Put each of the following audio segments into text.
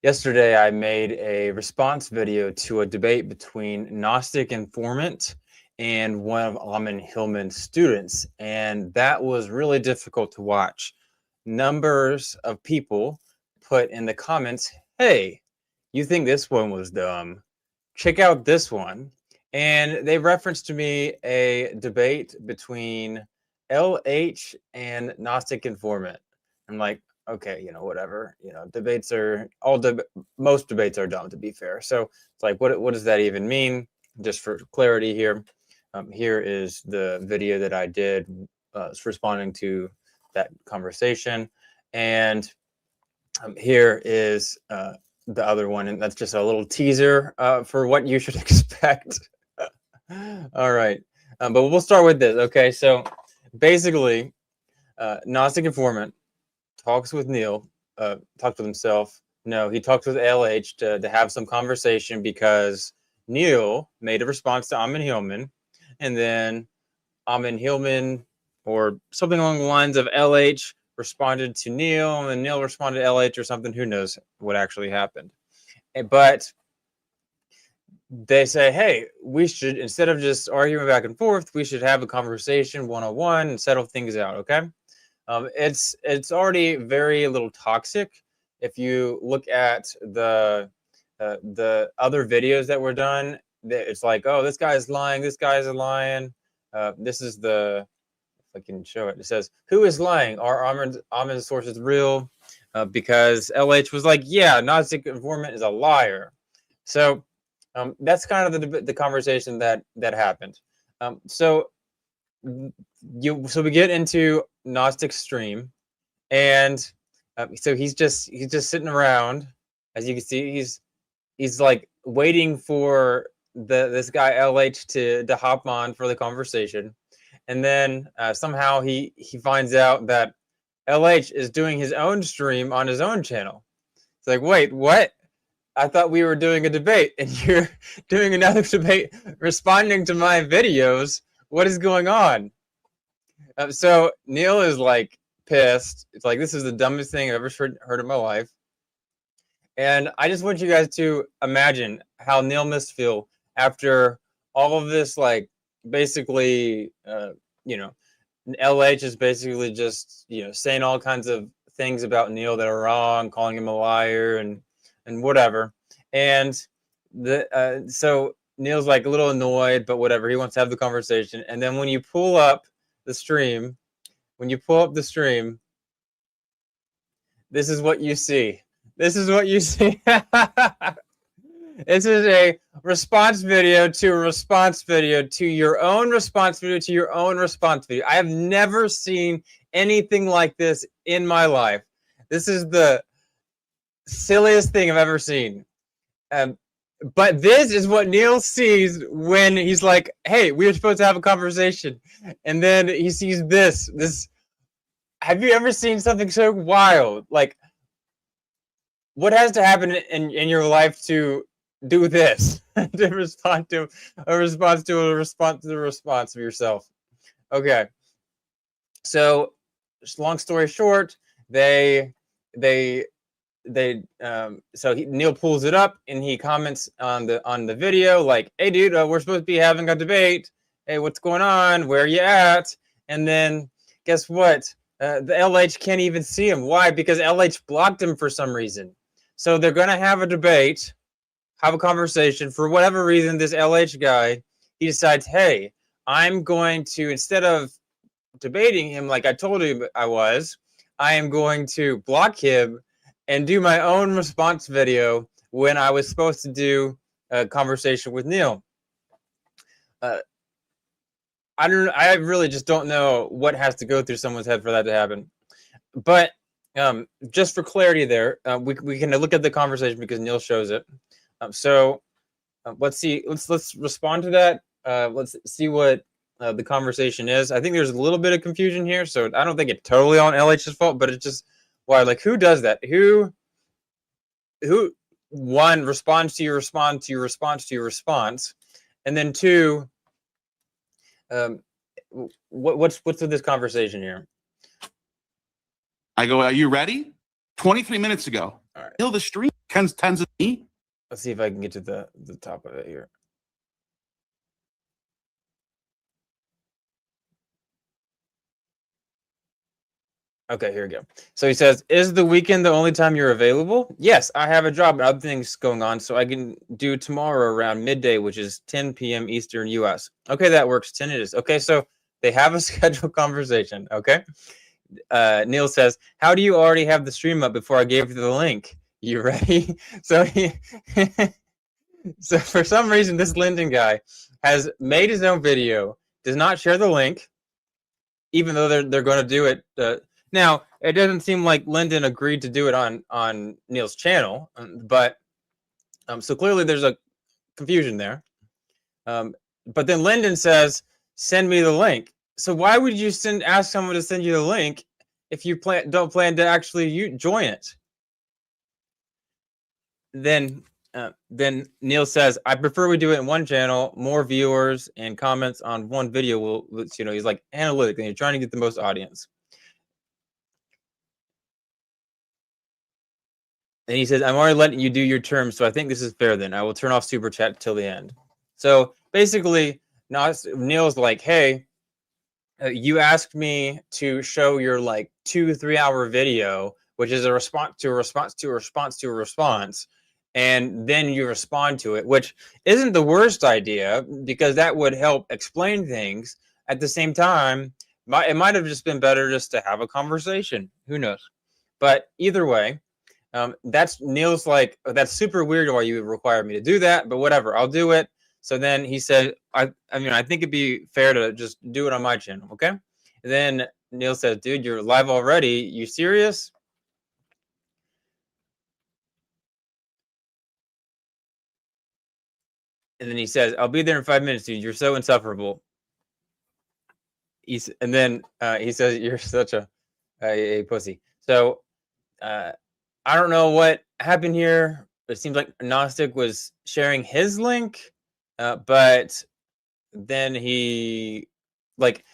Yesterday, I made a response video to a debate between Gnostic Informant and one of Ammon Hillman's students, and that was really difficult to watch. Numbers of people put in the comments, "Hey, you think this one was dumb? Check out this one." And they referenced to me a debate between LH and Gnostic Informant. I'm like, okay, whatever. Debates are most debates are dumb, to be fair. So it's like, what does that even mean? Just for clarity here, here is the video that I did responding to that conversation, and here is the other one, and that's just a little teaser for what you should expect. All right, but we'll start with this. Okay, so basically, Gnostic Informant talks with Neil, talks with himself. No, he talks with LH to have some conversation because Neil made a response to Ammon Hillman, and then Ammon Hillman, or something along the lines of LH, responded to Neil, and Neil responded to LH or something. Who knows what actually happened? But they say, hey, we should, instead of just arguing back and forth, we should have a conversation one-on-one and settle things out, okay? It's already very a little toxic. If you look at the other videos that were done, it's like, oh, this guy's lying, this guy's lying. This is the, if I can show it, it says, who is lying? Are Ammon's sources real? Because LH was like, yeah, Gnostic Informant is a liar. So that's kind of the conversation that happened. So we get into Gnostic's stream, and so he's just sitting around. As you can see, he's like waiting for this guy LH to hop on for the conversation, and then somehow he finds out that LH is doing his own stream on his own channel. It's like, wait, what? I thought we were doing a debate, and you're doing another debate, responding to my videos. What is going on? So Neil is like pissed. It's like, this is the dumbest thing I've ever heard in my life. And I just want you guys to imagine how Neil must feel after all of this, like, basically, LH is basically just, saying all kinds of things about Neil that are wrong, calling him a liar and whatever. And so Neil's like a little annoyed, but whatever. He wants to have the conversation. And then when you pull up the stream, this is what you see. This is what you see. This is a response video to a response video to your own response video to your own response video. I have never seen anything like this in my life. This is the silliest thing I've ever seen. But this is what Neil sees when he's like, hey, we were supposed to have a conversation. And then he sees this. Have you ever seen something so wild? Like, what has to happen in your life to do this? To respond to a response to a response to the response of yourself. Okay. So, long story short, Neil pulls it up and he comments on the video like, hey dude, we're supposed to be having a debate. Hey, what's going on? Where are you at? And then guess what? The LH can't even see him. Why? Because LH blocked him for some reason. So they're gonna have a debate, have a conversation. For whatever reason, this LH guy, he decides, hey, I'm going to, instead of debating him like I told him I was, I am going to block him and do my own response video when I was supposed to do a conversation with Neil. I really just don't know what has to go through someone's head for that to happen. But just for clarity there, we can look at the conversation because Neil shows it. Let's see. Let's respond to that. Let's see what the conversation is. I think there's a little bit of confusion here, so I don't think it's totally on LH's fault, but it's just, why? Like, who does that? Who one responds to your response to your response to your response, and then two, what's with this conversation here? I go, are you ready? 23 minutes ago, All right. Kill the stream. tens of me. Let's see if I can get to the top of it here. Okay, here we go. So he says, is the weekend the only time you're available? Yes, I have a job and other things going on, so I can do tomorrow around midday, which is 10 p.m. Eastern US. Okay, that works. 10 it is. Okay, so they have a scheduled conversation. Okay. Neil says, how do you already have the stream up before I gave you the link? You ready? So so for some reason, this Lyndon guy has made his own video, does not share the link, even though they're going to do it. Now, it doesn't seem like Lyndon agreed to do it on Neil's channel, but so clearly there's a confusion there. But then Lyndon says, send me the link. So why would you ask someone to send you the link if you don't plan to actually join it? Then Neil says, I prefer we do it in one channel, more viewers and comments on one video will, you know, he's like analytically, you're trying to get the most audience. And he says, I'm already letting you do your terms, so I think this is fair then. I will turn off Super Chat till the end. So basically, Neil's like, hey, you asked me to show your like 2-3 hour video, which is a response to a response to a response to a response. And then you respond to it, which isn't the worst idea because that would help explain things. At the same time, it might have just been better just to have a conversation. Who knows? But either way, that's Neil's like, that's super weird why you require me to do that, but whatever, I'll do it. So then he said, I mean, I think it'd be fair to just do it on my channel, okay? And then Neil says, dude, you're live already. You serious? And then he says, I'll be there in 5 minutes, dude. You're so insufferable. And then he says, you're such a pussy. So I don't know what happened here. It seems like Gnostic was sharing his link, but then he, like,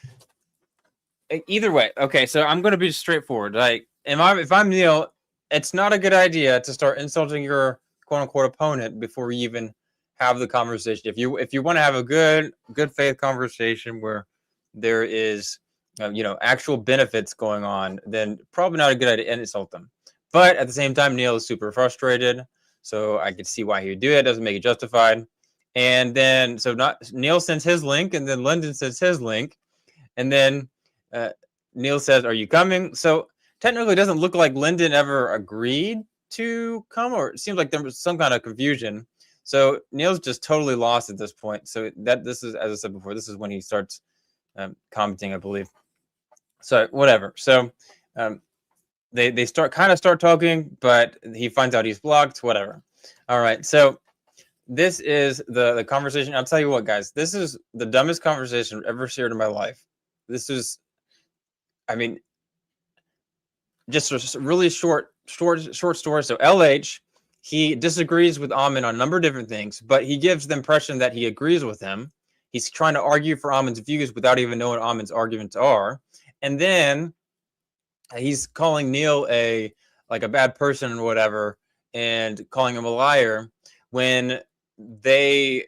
either way. Okay, so I'm going to be straightforward. Like, if I'm Neil, it's not a good idea to start insulting your quote unquote opponent before you even have the conversation. If you want to have a good faith conversation where there is you know, actual benefits going on, then probably not a good idea to insult them. But at the same time, Neil is super frustrated, so I could see why he would do it. It doesn't make it justified. And then so Neil sends his link, and then Lyndon sends his link, and then Neil says, "Are you coming?" So technically, it doesn't look like Lyndon ever agreed to come, or it seems like there was some kind of confusion. So Neil's just totally lost at this point. So this is, as I said before, this is when he starts commenting, I believe. So whatever. So they start talking, but he finds out he's blocked. Whatever. All right. So this is the conversation. I'll tell you what, guys. This is the dumbest conversation I've ever shared in my life. This is, I mean, just a really short story. So LH, he disagrees with Ammon on a number of different things, but he gives the impression that he agrees with him. He's trying to argue for Ammon's views without even knowing what Ammon's arguments are. And then he's calling Neil a bad person or whatever, and calling him a liar when the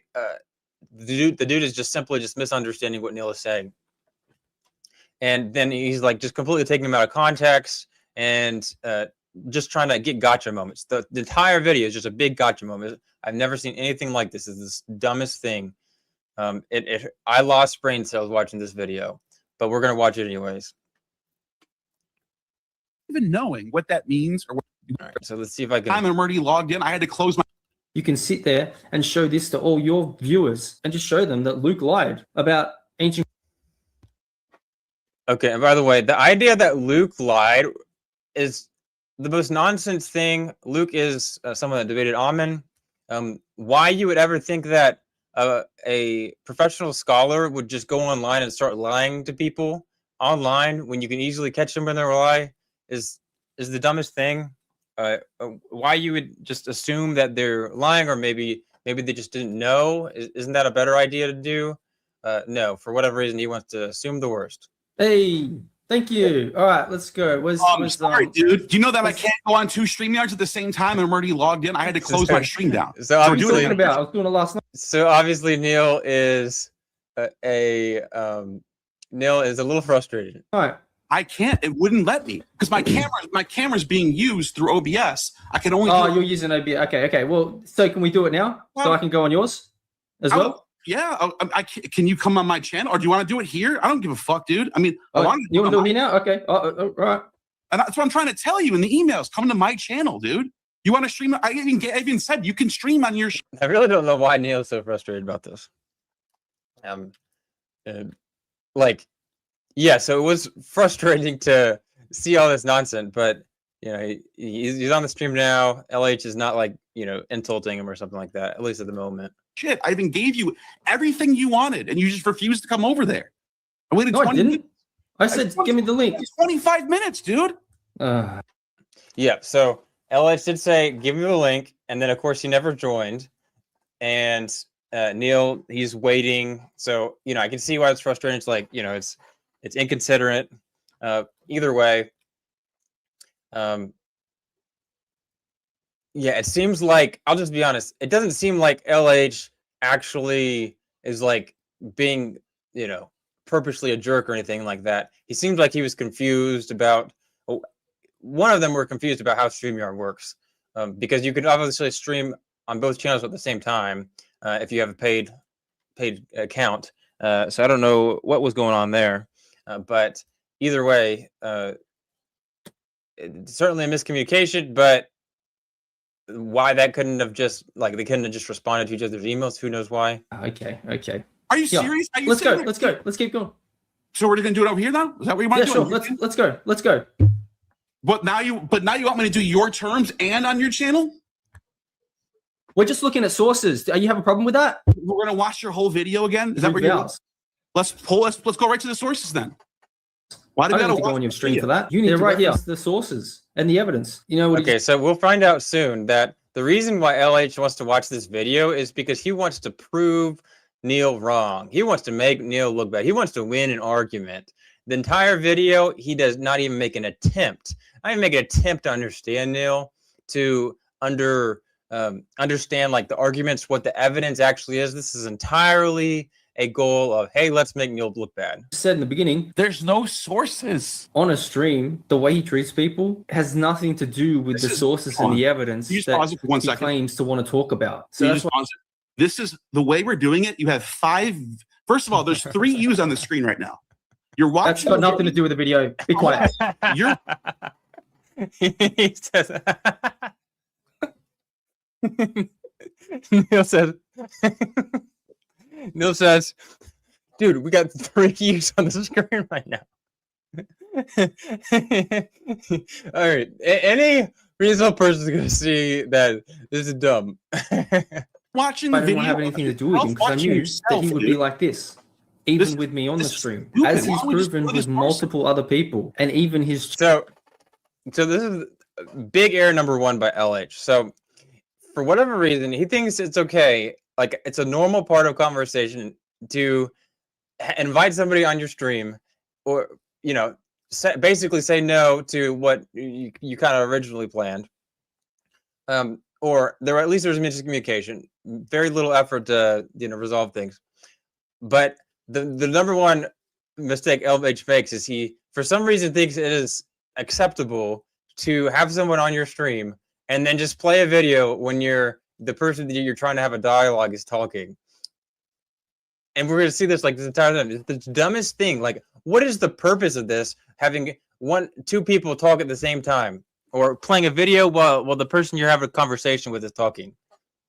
dude is just simply misunderstanding what Neil is saying. And then he's like just completely taking him out of context and just trying to get gotcha moments. The entire video is just a big gotcha moment. I've never seen anything like this. It's the dumbest thing. I lost brain cells watching this video, but we're going to watch it anyways. Even knowing what that means or what. All right, so let's see if I can. I'm already logged in. I had to close my. You can sit there and show this to all your viewers and just show them that Luke lied about ancient. Okay, and by the way, the idea that Luke lied is the most nonsense thing. Luke is someone that debated Ammon. Why you would ever think that a professional scholar would just go online and start lying to people online when you can easily catch them in their lie is the dumbest thing. Why you would just assume that they're lying, or maybe they just didn't know. Isn't that a better idea to do? No, for whatever reason, he wants to assume the worst. Hey, Thank you. All right, let's go. Sorry, dude. Do you know that I can't go on 2 StreamYards at the same time and I'm already logged in? I had to close my stream down. So I obviously, was doing it last night. So obviously, Neil is Neil is a little frustrated. All right. I can't. It wouldn't let me because my camera's being used through OBS. I can only. Oh, you're using OBS. Okay. Well, so can we do it now? So I can go on yours as well? Yeah. Can you come on my channel, or do you want to do it here? I don't give a fuck, dude. I mean, you want to do it here now? Okay. All right. And that's what I'm trying to tell you in the emails. Come to my channel, dude. You want to stream? I even said you can stream on your. I really don't know why Neil's so frustrated about this. Yeah, so it was frustrating to see all this nonsense, but you know, he's on the stream now. LH is not like, you know, insulting him or something like that, at least at the moment. Shit, I even gave you everything you wanted, and you just refused to come over there. I waited 20 I didn't. minutes. I said, give me the link. It's 25 minutes, dude. Yeah, so LH did say, give me the link, and then of course he never joined. And Neil, he's waiting. So, you know, I can see why it's frustrating. It's like, you know, it's inconsiderate. Either way, yeah, it seems like, I'll just be honest, it doesn't seem like LH actually is like being, you know, purposely a jerk or anything like that. He seems like he was confused about, one of them were confused about how StreamYard works, because you could obviously stream on both channels at the same time if you have a paid account. So I don't know what was going on there, but either way, it's certainly a miscommunication. But why that couldn't have just they couldn't have just responded to each other's emails? Who knows why? Okay. Are you serious? Are you Let's go. serious? Let's keep going. So we're gonna do it over here now? Is that what you want to do? Sure. Let's go. But now you want me to do your terms and on your channel? We're just looking at sources. Do you have a problem with that? We're gonna watch your whole video again. Is that what you're? Let's go right to the sources then. Why do we gotta go on your stream for that? You need to right here the sources and the evidence. You know what? Okay, so we'll find out soon that the reason why LH wants to watch this video is because he wants to prove Neil wrong. He wants to make Neil look bad. He wants to win an argument. The entire video, he does not even make an attempt. Not even make an attempt to understand Neil, to understand like the arguments, what the evidence actually is. This is entirely a goal of, hey, let's make Neil look bad. Said in the beginning, there's no sources on a stream. The way he treats people has nothing to do with the sources and the evidence that he claims to want to talk about. So that's why this is the way we're doing it. You have 5. First of all, there's 3 views on the screen right now. You're watching. That's got nothing to do with the video. Be quiet. You're. He says. Neil says, dude, we got 3 views on the screen right now. All right. Any reasonable person is going to see that this is dumb. Watching the video. I didn't have anything to do with him because I knew that he would be like this. Even with me on the stream, as he's proven with multiple other people, and even his. So this is big error number 1 by LH. So for whatever reason, he thinks it's okay, like it's a normal part of conversation to invite somebody on your stream, or basically say no to what you kind of originally planned, or at least there's miscommunication, very little effort to resolve things, but. The number 1 mistake LH makes is he, for some reason, thinks it is acceptable to have someone on your stream and then just play a video when the person that you're trying to have a dialogue is talking. And we're going to see this like this entire time. It's the dumbest thing. Like, what is the purpose of this? Having 2 people talk at the same time, or playing a video while the person you're having a conversation with is talking.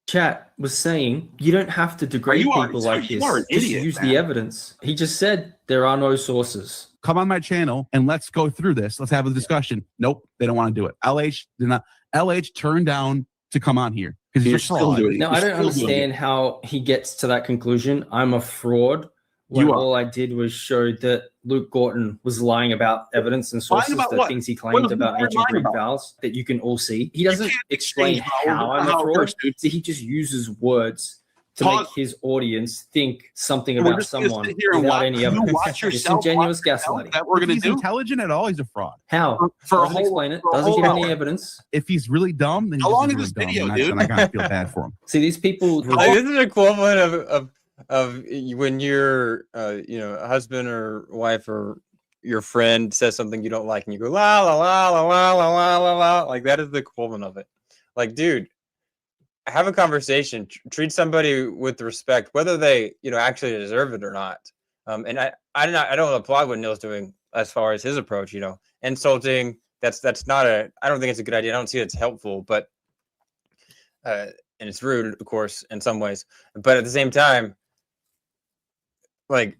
Chat was saying you don't have to degrade people like this. Just use the evidence. He just said there are no sources. Come on my channel and let's go through this. Let's have a discussion. Nope, they don't want to do it. LH did not. LH turned down to come on here because you're still doing it. Now I don't understand how he gets to that conclusion. I'm a fraud. All I did was show that Luke Gorton was lying about evidence and sources, the things he claimed about ancient Greek vowels that you can all see. He doesn't explain how I'm a fraud. So he just uses words to make his audience think something about someone without any evidence. Disingenuous gaslighting. That we're going to do. Intelligent at all? He's a fraud. How? Doesn't explain it. Doesn't give any evidence. If he's really dumb, then how long is this video, dude? I kind of feel bad for him. See, these people. This is equivalent of when your husband or wife or your friend says something you don't like, and you go la la la la la la la la la. Like that is the equivalent of it. Like, dude, have a conversation. Treat somebody with respect, whether they actually deserve it or not. And I don't applaud what Neil's doing as far as his approach. Insulting. That's not I don't think it's a good idea. I don't see it's helpful, but and it's rude, of course, in some ways. But at the same time, like,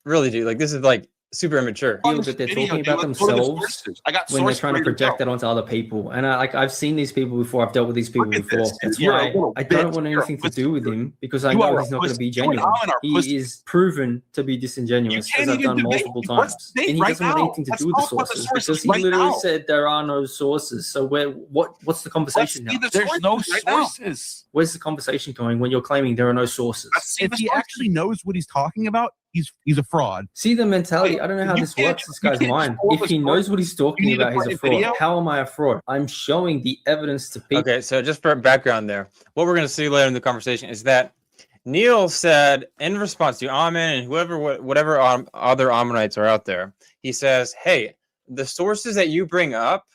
really, dude, like this is like super immature. That they're talking about themselves when they're trying to project that onto other people. And I've seen these people before. I've dealt with these people before. That's why I don't want anything to do with him, because I know he's not going to be genuine. He is proven to be disingenuous, as I've done multiple times. And he doesn't want anything to do with the sources, because he literally said there are no sources. So what's the conversation now? There's no sources. Where's the conversation going when you're claiming there are no sources? If he actually knows what he's talking about, he's a fraud. See the mentality. I don't know how this works. This guy's mind. If he knows what he's talking about, he's a fraud. How am I a fraud? I'm showing the evidence to people. Okay, so just for background there, what we're going to see later in the conversation is that Neil said in response to Ammon and whatever other Ammonites are out there, he says, "Hey, the sources that you bring up,"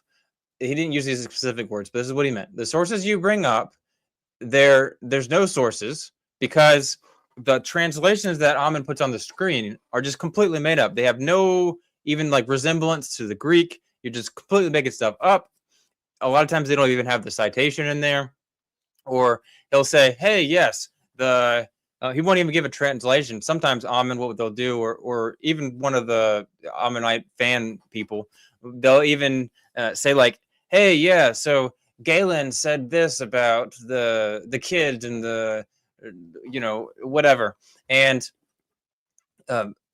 he didn't use these specific words, but this is what he meant. The sources you bring up, there's no sources, because the translations that Ammon puts on the screen are just completely made up. They have no even like resemblance to the Greek. You're just completely making stuff up. A lot of times they don't even have the citation in there. Or he'll say, "Hey, yes, he won't even give a translation." Sometimes Ammon, what they'll do, or even one of the Ammonite fan people, they'll even say like, "Hey, yeah, so Galen said this about the kids and the whatever," and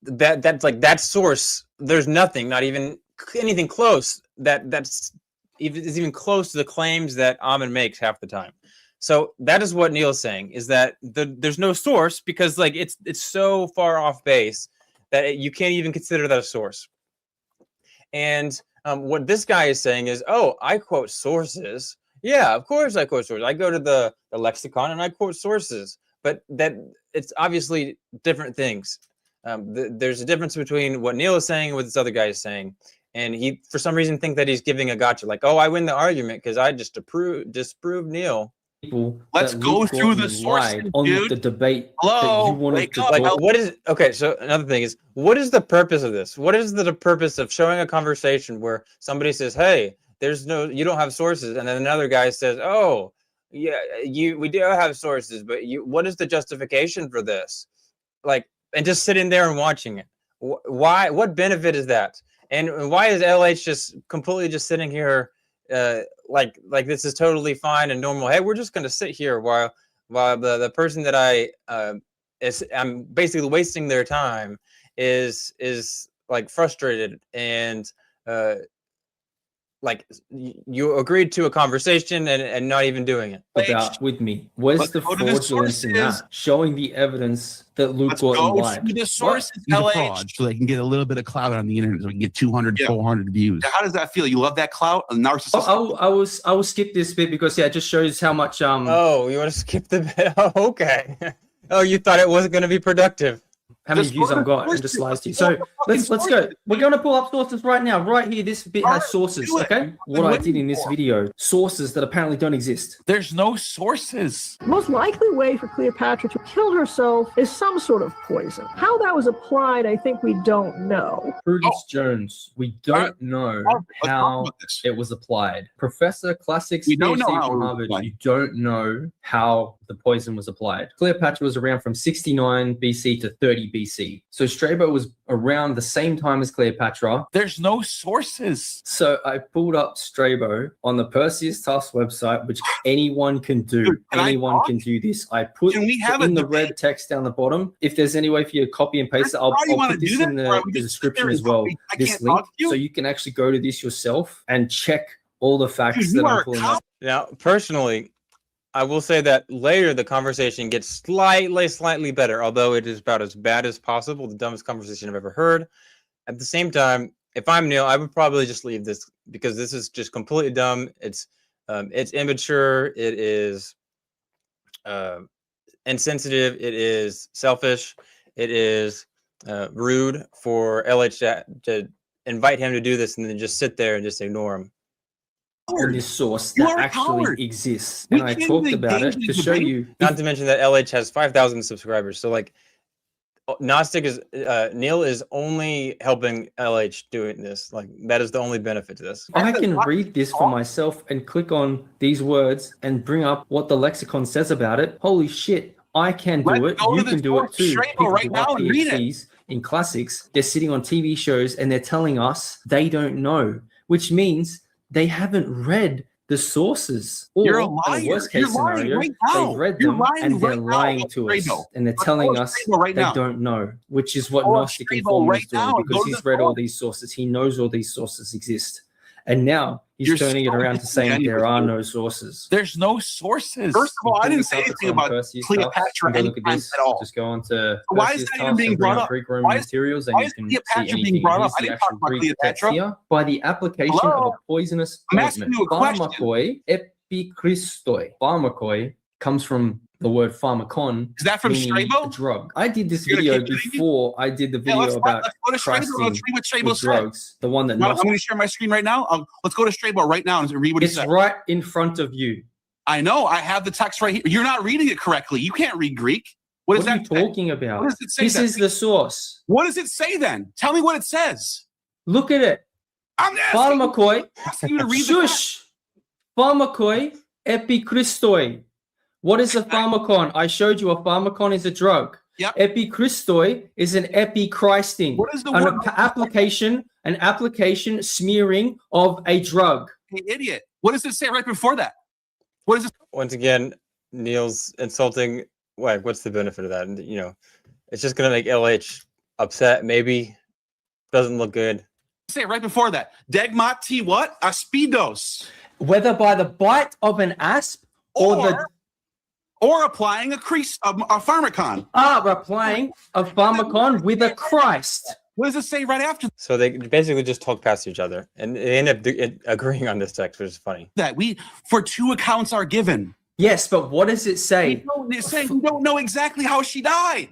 that's like that source. There's nothing, not even anything close that's even close to the claims that Ammon makes half the time. So that is what Neil's saying, is that there's no source, because like it's so far off base that you can't even consider that a source. And what this guy is saying is, "Oh, I quote sources. Yeah, of course I quote sources. I go to the lexicon and I quote sources." But that it's obviously different things. There's a difference between what Neil is saying and what this other guy is saying. And he, for some reason, think that he's giving a gotcha. Like, "Oh, I win the argument because I just disproved Neil." Let's go through the sources, on dude. the debate. Hello, wake up. Like, what is okay? So another thing is, what is the purpose of this? What is the purpose of showing a conversation where somebody says, "Hey, you don't have sources," and then another guy says, "Oh, yeah, we do have sources, but what is the justification for this?" Like, and just sitting there and watching it. Why? What benefit is that? And why is LH just completely just sitting here? Like this is totally fine and normal. Hey, we're just going to sit here while the person that I'm basically wasting their time is like frustrated and like you agreed to a conversation and not even doing it. About with me. Where's the fraudulence in that? Showing the evidence that Luke Gordon lied. The sources, he's a fraud, so they can get a little bit of clout on the internet, so we can get 200, 400 views. How does that feel? You love that clout? A narcissist? I will skip this bit because it just shows how much Oh, you want to skip the bit? Oh, okay. Oh, you thought it wasn't going to be productive. How many views I've got and just lies to you. So let's go. We're going to pull up sources right now. Right here, this bit has sources, okay? What I did in this video, sources that apparently don't exist. There's no sources. The most likely way for Cleopatra to kill herself is some sort of poison. How that was applied, I think we don't know. Prudence Jones, we don't know how it was applied. Professor Classicist, we don't know how Harvard, you don't know how the poison was applied. Cleopatra was around from 69 BC to 30 BC. So Strabo was around the same time as Cleopatra. There's no sources. So I pulled up Strabo on the Perseus Task website, which anyone can do. Dude, anyone can do this. I put in the red text down the bottom. If there's any way for you to copy and paste it, I'll put this in the description as well. This link, so you can actually go to this yourself and check all the facts that I'm pulling up. Now, personally, I will say that later the conversation gets slightly better, although it is about as bad as possible, the dumbest conversation I've ever heard. At the same time, if I'm Neil, I would probably just leave this because this is just completely dumb. It's immature. It is insensitive. It is selfish. It is rude for LH to invite him to do this and then just sit there and just ignore him. On this source that actually exists, and I talked about it to show you. Not to mention that LH has 5,000 subscribers. So like, Gnostic is Neil is only helping LH doing this. Like that is the only benefit to this. I can read this for myself and click on these words and bring up what the lexicon says about it. Holy shit! I can do it. You can do it too. People right now and read it. In classics, they're sitting on TV shows and they're telling us they don't know, which means they haven't read the sources. Or, you're a liar. In the worst case scenario, right now. they've read them and they're lying to us. And they're telling us they don't know, which is what Gnostic Informant is doing because he's read all these sources. He knows all these sources exist. And now he's turning it around to saying there are no sources. There's no sources. First of all, I didn't say anything about Cleopatra anytime at all. Just go on to why is that even being brought up? Why is Cleopatra being brought up? I didn't talk about Cleopatra. By the application of a poisonous ointment. Pharmakoi epikristoi. Pharmakoi comes from the word pharmakon. Is that from Strabo? Drug. I did this video before I did the video about drugs. The one that I'm going to share my screen right now. Let's go to Strabo right now and read what it says. It's right in front of you. I know. I have the text right here. You're not reading it correctly. You can't read Greek. What are you talking about? What does it say? This is the source. What does it say then? Tell me what it says. Look at it. I'm asking you to read Shush. Pharmakoi epikristoi. What is a pharmakon? I showed you a pharmakon is a drug. Yep. Epikristoi is an epichrysting. What is the word? An application smearing of a drug. Hey, idiot. What does it say right before that? What is it? Once again, Neil's insulting. Like, what's the benefit of that? And, you know, it's just going to make LH upset. Maybe doesn't look good. Say right before that. Degmat T what? Aspidos. Whether by the bite of an asp or applying a pharmacon. Applying a pharmacon with a Christ. What does it say right after? So they basically just talk past each other, and they end up agreeing on this text, which is funny. That for 2 accounts are given. Yes, but what does it say? It's saying we don't know exactly how she died.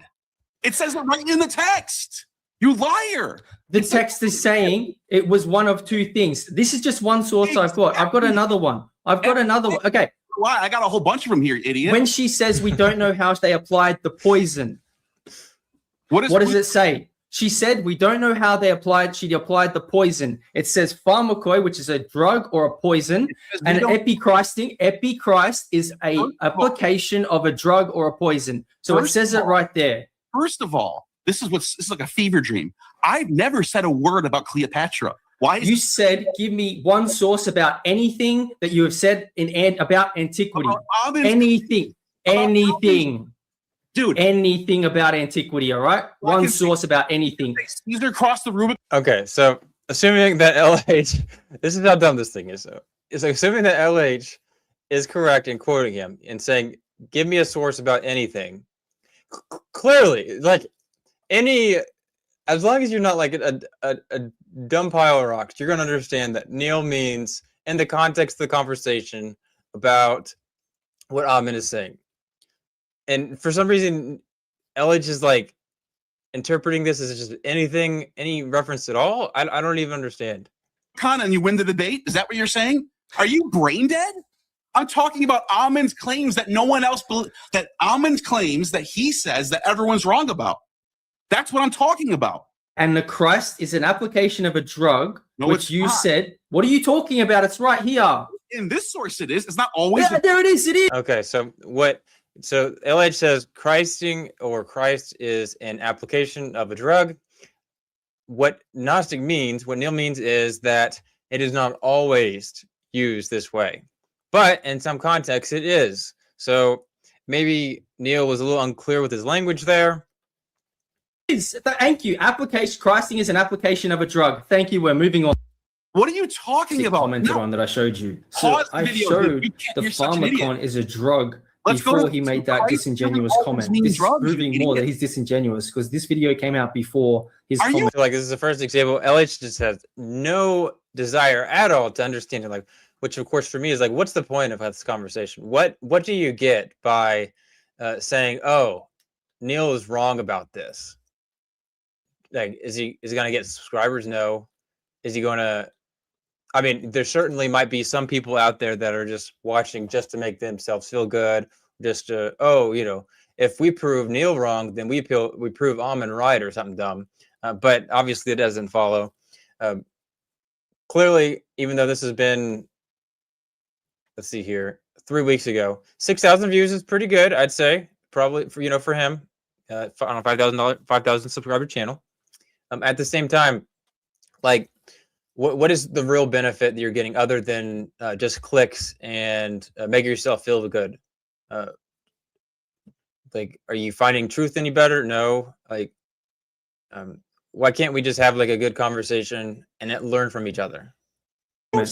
It says it right in the text. You liar. The text is saying it was one of 2 things. This is just one source I've got. I've got another one. Okay. Why? I got a whole bunch of them here, idiot. When she says we don't know how they applied the poison, what does it say? She said we don't know how she applied the poison. It says pharmakoi, which is a drug or a poison, and epichrist is a application of a drug or a poison. So it says it right there. First of all, this is like a fever dream. I've never said a word about Cleopatra. Why? You said, give me one source about anything that you have said about antiquity. Anything. Dude. Anything about antiquity, all right? One source about anything. Caesar crossed the Rubicon. Okay, so assuming that LH, this is how dumb this thing is. So it's like assuming that LH is correct in quoting him and saying, give me a source about anything. Clearly, like as long as you're not like a dumb pile of rocks, you're going to understand that Neil means, in the context of the conversation, about what Ammon is saying. And for some reason, LH is like interpreting this as just any reference at all. I don't even understand. And you win the debate? Is that what you're saying? Are you brain dead? I'm talking about Ammon's claims that no one else that Ammon's claims that he says that everyone's wrong about. That's what I'm talking about. And the Christ is an application of a drug, which you said. What are you talking about? It's right here. In this source, it is. It's not always. Yeah, there it is. It is. Okay, so So LH says Christing or Christ is an application of a drug. What Gnostic means, what Neil means, is that it is not always used this way, but in some contexts it is. So maybe Neil was a little unclear with his language there. Thank you. Christing is an application of a drug. Thank you. We're moving on. What are you talking about? Commented on that I showed you. So I showed the Pharmacon is a drug before he made that disingenuous comment. This is proving more that he's disingenuous because this video came out before his comment. Like, this is the first example. LH just has no desire at all to understand it. Like, which of course for me is like, what's the point of this conversation? What do you get by saying, oh, Neil is wrong about this? Like, is he gonna get subscribers? No. Is he gonna? I mean, there certainly might be some people out there that are just watching just to make themselves feel good. Just to, oh, you know, if we prove Neil wrong, then we prove Ammon right or something dumb. But obviously, it doesn't follow. Clearly, even though this has been, let's see here, 3 weeks ago, 6,000 views is pretty good, I'd say. Probably for him, on a 5,000 subscriber channel. At the same time, like, what is the real benefit that you're getting other than just clicks and making yourself feel good? Like, are you finding truth any better? No. Like, why can't we just have like a good conversation and learn from each other?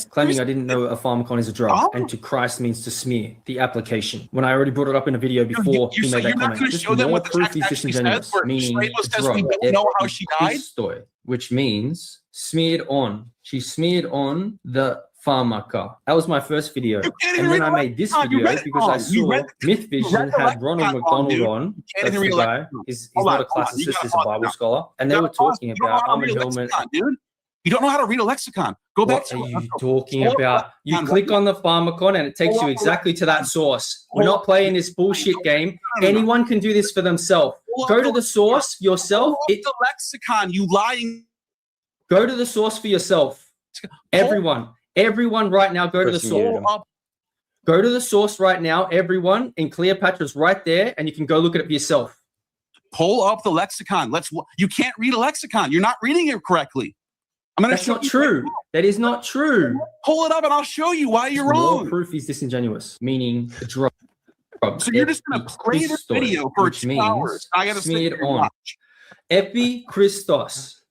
Claiming I didn't know a Pharmacon is a drug, and to Christ means to smear the application. When I already brought it up in a video before he made that comment, just more proof he's disingenuous, meaning drug, which means smeared on. She smeared on the Pharmaca. That was my first video, and then I made this video because I saw Myth Vision had Ronald McDonald on. That's the guy. He's not a classicist, he's a Bible scholar, and they were talking about Ammon Hillman. You don't know how to read a lexicon. Go back to what are you talking about? You click on the Pharmacon and it takes you exactly to that source. We're not playing this bullshit game. Anyone can do this for themselves. Go to the source yourself. The lexicon, you lying. Go to the source for yourself. Everyone right now, go to the source. Go to the source right now, everyone. And Cleopatra's right there, and you can go look at it for yourself. Pull up the lexicon. You can't read a lexicon. You're not reading it correctly. That's not true. That is not true. Pull it up and I'll show you why you're wrong. More proof is disingenuous, meaning a drug. So you're just going to play this video for 2 hours. I got to smeared on. Epi Christos.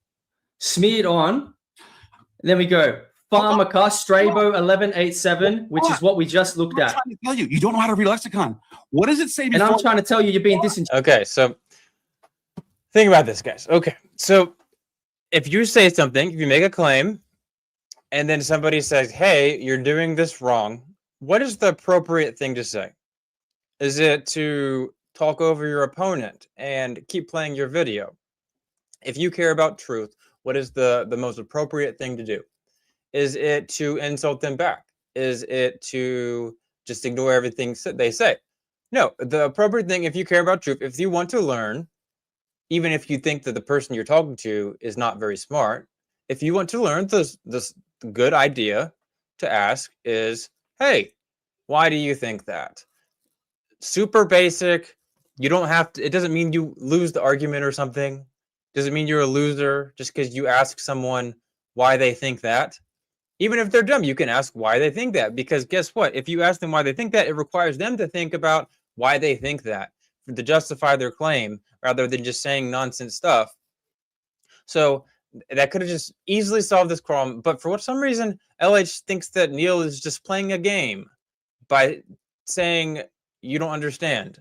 Smeared on. Then we go. Pharmaca, Strabo 1187, which is what we just looked at. I'm trying to tell you, you don't know how to read a lexicon. What does it say before? And I'm trying to tell you, you're being disingenuous. Okay, so think about this, guys. Okay, so if you say something, if you make a claim, and then somebody says, hey, you're doing this wrong, what is the appropriate thing to say? Is it to talk over your opponent and keep playing your video? If you care about truth, what is the most appropriate thing to do? Is it to insult them back? Is it to just ignore everything they say? No, the appropriate thing, if you care about truth, if you want to learn, even if you think that the person you're talking to is not very smart, if you want to learn, this good idea to ask is, hey, why do you think that? Super basic. You don't have to, it doesn't mean you lose the argument or something. Doesn't mean you're a loser just because you ask someone why they think that. Even if they're dumb, you can ask why they think that, because guess what? If you ask them why they think that, it requires them to think about why they think that to justify their claim rather than just saying nonsense stuff. So that could have just easily solved this problem. But for some reason, LH thinks that Neil is just playing a game by saying you don't understand.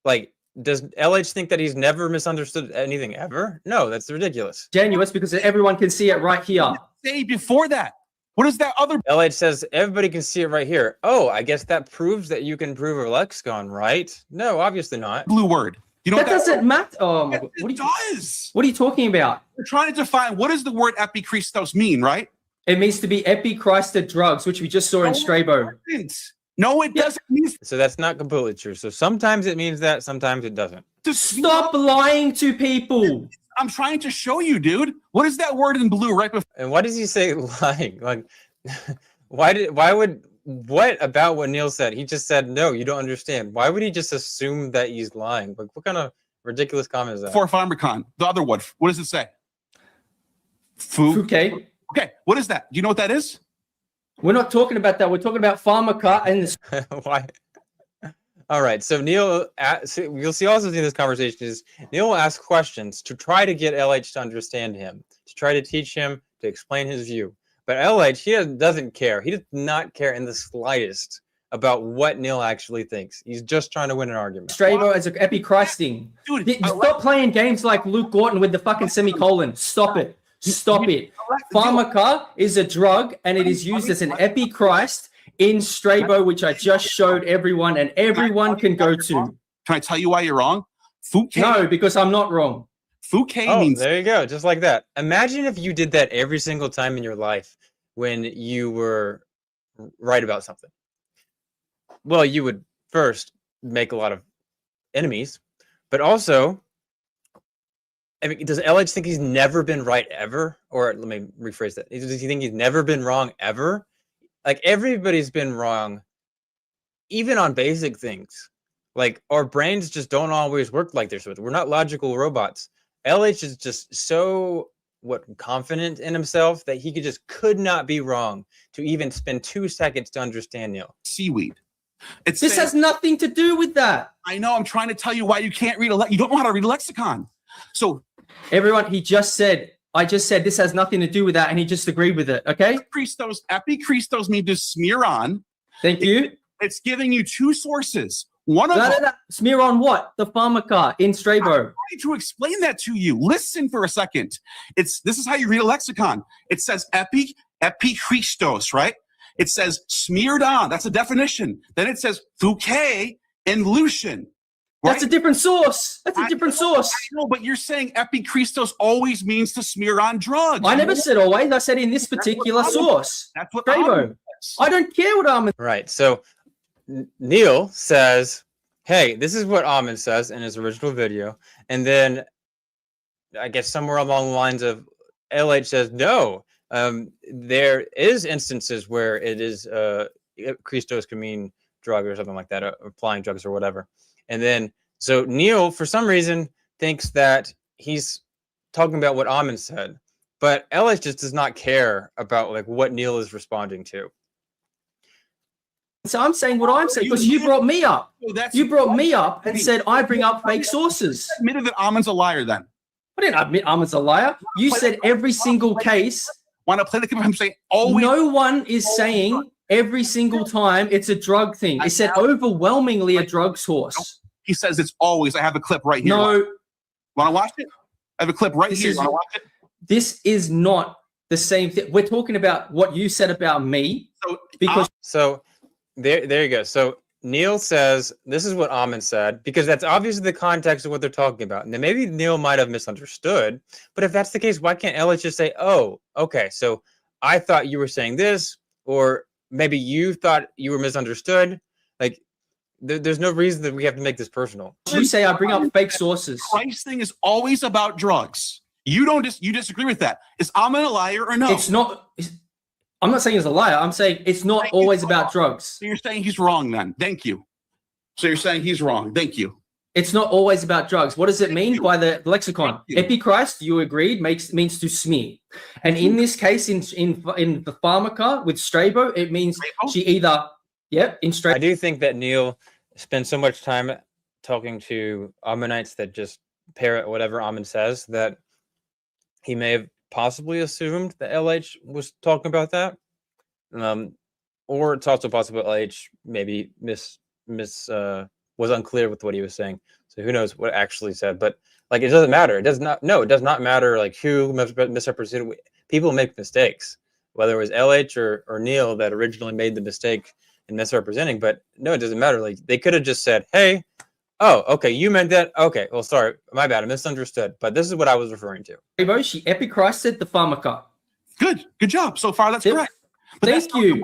Like, does LH think that he's never misunderstood anything ever? No, that's ridiculous. Genuous, because everyone can see it right here. Say before that. What is that other? LH says everybody can see it right here. Oh, I guess that proves that you can prove a lexicon, right? No, obviously not. Blue word. You know that doesn't matter. It does. What are you talking about? We're trying to define what does the word epikristos mean, right? It means to be epichrysted drugs, which we just saw in Strabo. No, it doesn't mean. So that's not completely true. So sometimes it means that, sometimes it doesn't. Stop lying to people. I'm trying to show you, dude. What is that word in blue right before? And why does he say lying? Like, what about what Neil said? He just said, no, you don't understand. Why would he just assume that he's lying? Like, what kind of ridiculous comment is that? For Pharmacon, the other one. What does it say? Fouquet. Okay, what is that? Do you know what that is? We're not talking about that. We're talking about Pharmaca and the... Why? All right, so Neil, you'll see also in this conversation is Neil will ask questions to try to get LH to understand him, to try to teach him, to explain his view. But LH, he doesn't care. He does not care in the slightest about what Neil actually thinks. He's just trying to win an argument. Strabo as an epichrysting. Dude, Stop playing games like Luke Gordon with the fucking semicolon. Stop it. Stop it. Pharmaca is a drug, and it is used as an epichrist in Strabo, which I just showed everyone, and everyone can go to. Can I tell you why you're wrong? Fouquet. No, because I'm not wrong. Fouquet means... there you go. Just like that. Imagine if you did that every single time in your life when you were right about something. Well, you would first make a lot of enemies, but also, I mean, does LH think he's never been right ever? Or let me rephrase that. Does he think he's never been wrong ever? Like, everybody's been wrong, even on basic things. Like, our brains just don't always work like they're supposed to. We're not logical robots. LH is just so confident in himself that he could not be wrong to even spend 2 seconds to understand Neil. Seaweed. This has nothing to do with that. I know. I'm trying to tell you why you can't read you don't know how to read a lexicon. So everyone, I just said this has nothing to do with that, and he just agreed with it. Okay. Epicristos mean to smear on. Thank you. It's giving you two sources. One of them. Smear on what? The pharmaca in Strabo. I'm trying to explain that to you. Listen for a second. This is how you read a lexicon. It says epikristos, right? It says smeared on. That's a definition. Then it says Fouquet and Lucian. Right? That's a different source. That's a different source. I know, but you're saying epikristos always means to smear on drugs. I never said always. I said in this particular source. That's what Strabo. I don't care what Ammon. Right. So Neil says, hey, this is what Ammon says in his original video. And then I guess somewhere along the lines of LH says, no, there is instances where it is Christos can mean drug or something like that, applying drugs or whatever. And then so Neil, for some reason, thinks that he's talking about what Ammon said, but LH just does not care about like what Neil is responding to. So I'm saying what I'm saying because you brought me up. You brought me up and said I bring up fake sources. Admitted that Ammon's a liar then. I didn't admit Ammon's a liar. You said every single case. Want to play the game? I'm saying always. No one is saying every single time it's a drug thing. It said overwhelmingly a drug source. He says it's always. I have a clip right here. No. Want to watch it? I have a clip right here. Want to watch it? This is not the same thing. We're talking about what you said about me. So there you go. So Neil says this is what Ammon said because that's obviously the context of what they're talking about. And then maybe Neil might have misunderstood. But if that's the case, why can't LH just say, "Oh, okay, so I thought you were saying this," or maybe you thought you were misunderstood? Like, there's no reason that we have to make this personal. You say I bring up fake sources. Christ thing is always about drugs. You disagree with that. Is Ammon a liar or no? It's not. I'm not saying he's a liar. I'm saying it's not always about drugs. So you're saying he's wrong then. Thank you. So you're saying he's wrong. Thank you. It's not always about drugs. What does it mean by the lexicon? Epichrist, you agreed, means to smear. And in this case, in the pharmaca with Strabo, it means she either, in Strabo. I do think that Neil spends so much time talking to Ammonites that just parrot whatever Ammon says that he may have possibly assumed that LH was talking about that. Or it's also possible LH maybe was unclear with what he was saying. So who knows what actually said, but like, it doesn't matter. It does not matter like who misrepresented. People make mistakes, whether it was LH or Neil that originally made the mistake in misrepresenting, but no, it doesn't matter. Like, they could have just said, hey, oh, okay, you meant that. Okay, well, sorry, my bad, I misunderstood. But this is what I was referring to. She epichrysted the pharmaca. Good job. So far, that's correct. But thank you.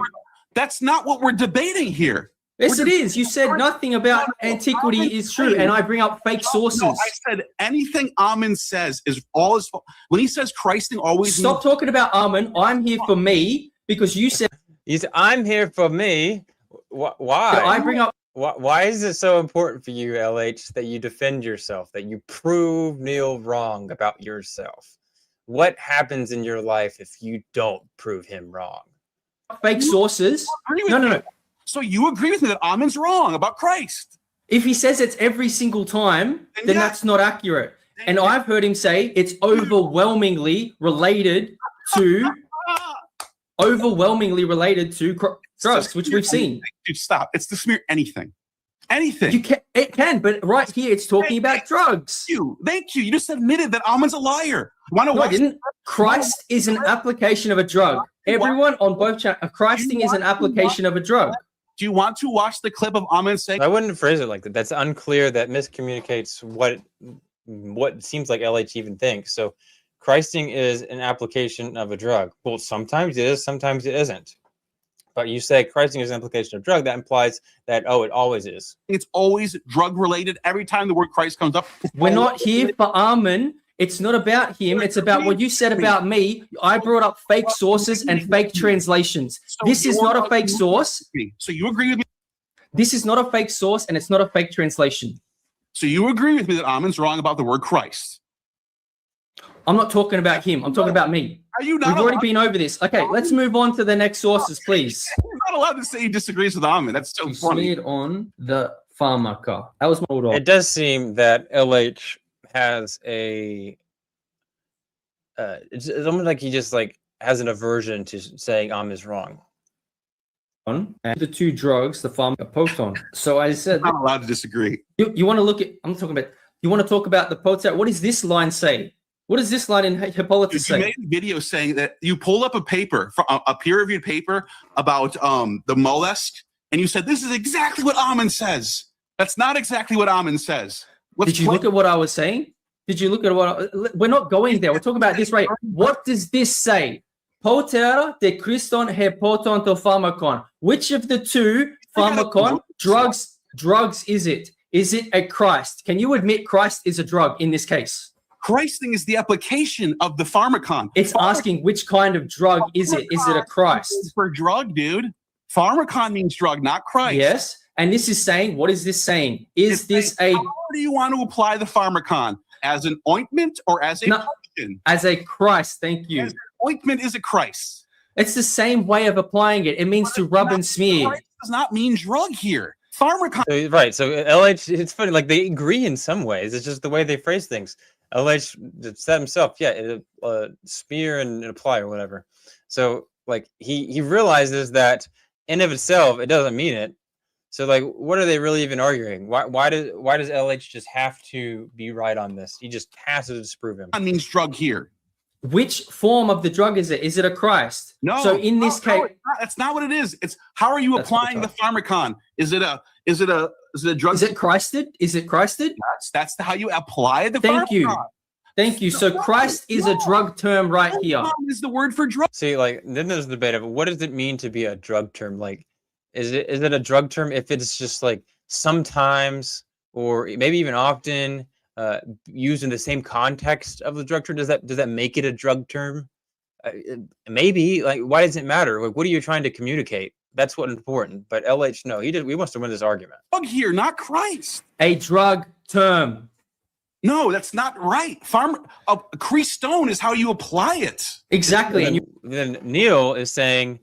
That's not what we're debating here. Yes, it is. You said nothing about antiquity is true, and I bring up fake sources. No, I said anything Ammon says is all his fault. When he says Christing always. Stop talking about Ammon. I'm here for me because you said. You said I'm here for me. Why? I bring up. Why is it so important for you, LH, that you defend yourself, that you prove Neil wrong about yourself? What happens in your life if you don't prove him wrong? Fake sources. No. So you agree with me that Ammon's wrong about Christ? If he says it's every single time, then that's not accurate. And I've heard him say it's overwhelmingly related to overwhelmingly related to drugs, which we've seen. Dude, stop. It's to smear anything. It can, but right here it's talking about drugs. Thank you. You just admitted that Ammon's a liar. No, I didn't. Christ is an application of a drug. Everyone on both channels, Christing is an application of a drug. Do you want to watch the clip of Ammon saying? I wouldn't phrase it like that. That's unclear. That miscommunicates what seems like LH even thinks. So Christing is an application of a drug. Well, sometimes it is, sometimes it isn't. But you say Christing is an application of drug, that implies that, oh, it always is. It's always drug related. Every time the word Christ comes up. We're not here for Ammon. It's not about him. It's about what you said about me. I brought up fake sources and fake translations. This is not a fake source. So you agree with me? This is not a fake source and it's not a fake translation. So you agree with me that Ammon's wrong about the word Christ? I'm not talking about him. I'm talking about me. Are you not? We've already been over this. Okay, let's move on to the next sources, please. You're not allowed to say he disagrees with Ammon. That's so funny. Smeared on the pharmaca. That was my order. It does seem that LH has a it's almost like he just like has an aversion to saying Ammon is wrong. And the two drugs, the pharmaca poton. So I said, I'm not allowed to disagree. You want to look at? I'm talking about. You want to talk about the poton? What does this line say? What does this line in Hippolytus say? You made a video saying that you pulled up a paper, a peer-reviewed paper about the mollusk, and you said, this is exactly what Ammon says. That's not exactly what Ammon says. Did you look at what I was saying? Did you look at what we're not going there. We're talking about this, right? What does this say? Potera de Christon he poton to pharmacon. Which of the two pharmacon drugs is it? Is it a Christ? Can you admit Christ is a drug in this case? Christing is the application of the pharmacon. It's asking which kind of drug is it? Is it a Christ? For drug, dude. Pharmacon means drug, not Christ. Yes. And this is saying, what is this saying? Is this a... How do you want to apply the pharmacon? As an ointment or as a potion? As a Christ, thank you. As an ointment is a Christ. It's the same way of applying it. It means to rub and smear. Christ does not mean drug here. Pharmacon. So, right. So LH, it's funny. Like they agree in some ways. It's just the way they phrase things. LH said himself, yeah, spear and apply or whatever. So like he realizes that in of itself, it doesn't mean it. So like, what are they really even arguing? Why does LH just have to be right on this? He just has to disprove him. That means drug here. Which form of the drug is it? Is it a Christ? No. So in this case, that's not what it is. It's how are you applying the pharmacon? Is it a drug? Is it Christed? Is it Christed? That's how you apply the pharmacon. Thank you. So Christ is a drug term right here. Is the word for drug? See, like then there's the debate of what does it mean to be a drug term? Like, is it a drug term if it's just like sometimes or maybe even often used in the same context of the drug term? Does that make it a drug term? Maybe. Like, why does it matter? Like, what are you trying to communicate? That's what's important. But LH, no, he wants to win this argument. Drug here, not Christ. A drug term. No, that's not right. Christone is how you apply it. Exactly. And then Neil is saying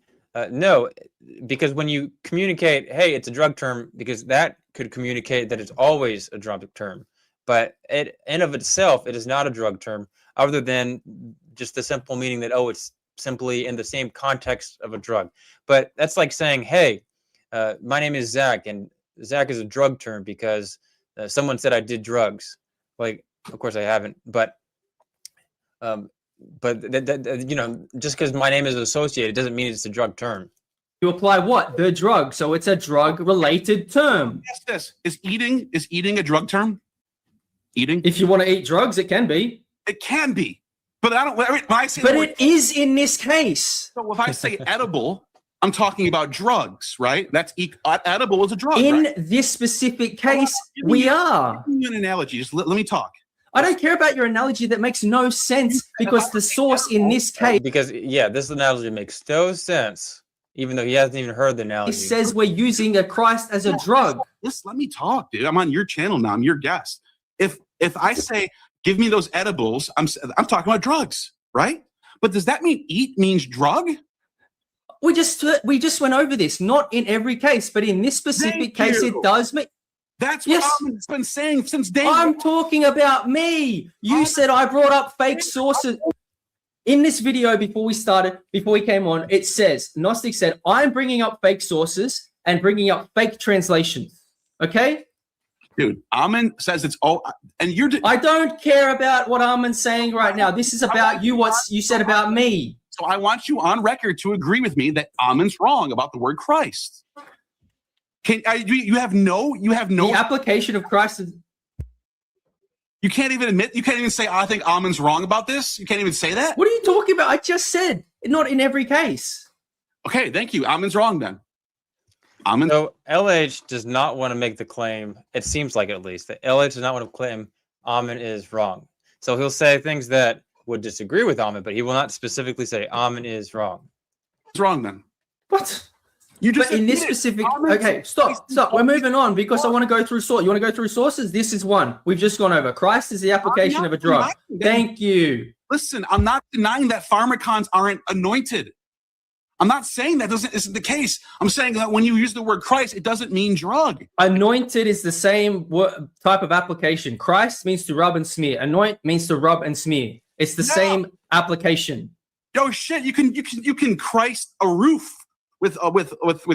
no, because when you communicate, hey, it's a drug term, because that could communicate that it's always a drug term. But in of itself, it is not a drug term, other than just the simple meaning that, oh, it's simply in the same context of a drug. But that's like saying, hey, my name is Zach, and Zach is a drug term because someone said I did drugs. Like, of course I haven't, but you know, just because my name is associated doesn't mean it's a drug term. You apply what? The drug. So it's a drug-related term. Yes, is eating a drug term? Eating? If you want to eat drugs, it can be. It can be, but I don't. When I say, but it is in this case. So if I say edible, I'm talking about drugs, right? That's edible is a drug. In this specific case, we are. Give me an analogy. Just let me talk. I don't care about your analogy. That makes no sense because the source in this case. Because yeah, this analogy makes no sense, even though he hasn't even heard the analogy. It says we're using a Christ as a drug. Just let me talk, dude. I'm on your channel now. I'm your guest. If I say give me those edibles, I'm talking about drugs, right? But does that mean eat means drug? We just went over this. Not in every case, but in this specific case, it does mean. That's what I've been saying since day one. I'm talking about me. You said I brought up fake sources. In this video, before we came on, it says, Gnostic said, I'm bringing up fake sources and bringing up fake translations. Okay? Dude, Ammon says it's all, and you're. I don't care about what Ammon's saying right now. This is about you, what you said about me. So I want you on record to agree with me that Ammon's wrong about the word Christ. You have no. The application of Christ is. You can't even say, I think Ammon's wrong about this. You can't even say that. What are you talking about? I just said, not in every case. Okay, thank you. Ammon's wrong then. So LH does not want to make the claim, it seems like at least, that LH does not want to claim Ammon is wrong. So he'll say things that would disagree with Ammon, but he will not specifically say Ammon is wrong. It's wrong then. What? You just in this specific. Okay, stop. We're moving on because I want to go through source. You want to go through sources? This is one. We've just gone over. Christ is the application of a drug. Thank you. Listen, I'm not denying that pharmacons aren't anointed. I'm not saying that isn't the case. I'm saying that when you use the word Christ, it doesn't mean drug. Anointed is the same type of application. Christ means to rub and smear. Anoint means to rub and smear. It's the same application. Yo, shit! You can Christ a roof with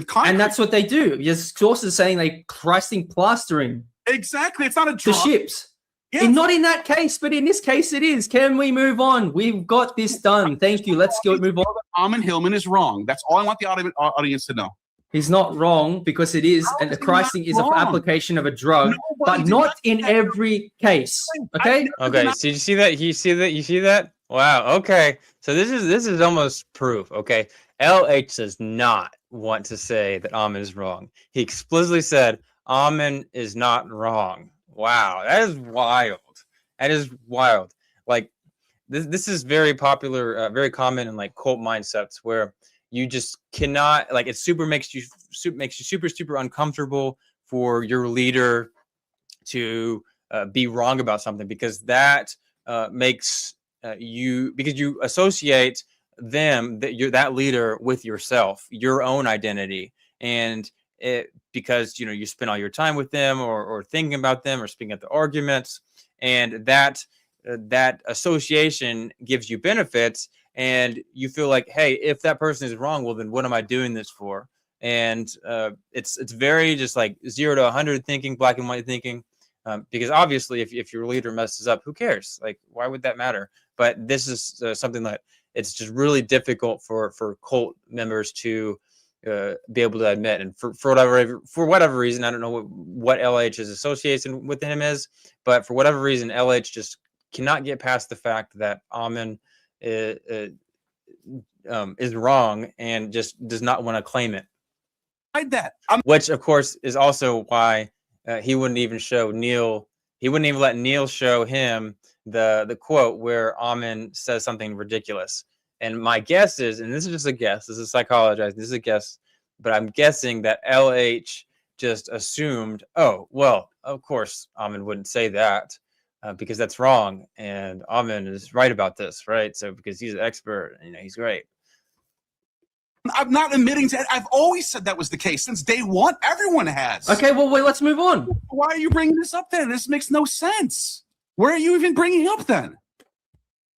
concrete. And that's what they do. Your source is saying they Christing plastering. Exactly. It's not a drug. The ships. Yeah, not in that case, but in this case it is. Can we move on? We've got this done. Thank you. Let's go move on. Ammon Hillman is wrong. That's all I want the audience to know. He's not wrong because it is, and the Christing is an application of a drug, but not in every case. Okay? Okay, so you see that? You see that? Wow, okay. So this is almost proof, okay? LH does not want to say that Ammon is wrong. He explicitly said Ammon is not wrong. Wow, that is wild. That is wild. Like this is very popular, very common in like cult mindsets where you just cannot, like, it makes you super uncomfortable for your leader to be wrong about something, because that makes because you associate that leader with yourself, your own identity, and because you spend all your time with them or thinking about them or speaking at the arguments, and that association gives you benefits, and you feel like, hey, if that person is wrong, well then what am I doing this for? And it's very just like 0 to 100 thinking, black and white thinking, because obviously if your leader messes up, who cares? Like, why would that matter? But this is something that it's just really difficult for cult members to be able to admit, and for whatever reason, I don't know what LH's association with him is, but for whatever reason, LH just cannot get past the fact that Ammon is wrong and just does not want to claim it. Which, of course, is also why he wouldn't even show Neil. He wouldn't even let Neil show him the quote where Ammon says something ridiculous. And my guess is, and this is just a guess, this is psychologized, this is a guess, but I'm guessing that LH just assumed, oh, well, of course, Ammon wouldn't say that because that's wrong. And Ammon is right about this, right? So because he's an expert, he's great. I'm not admitting to it. I've always said that was the case since day one. Everyone has. Okay, well, wait, let's move on. Why are you bringing this up then? This makes no sense. Where are you even bringing up then?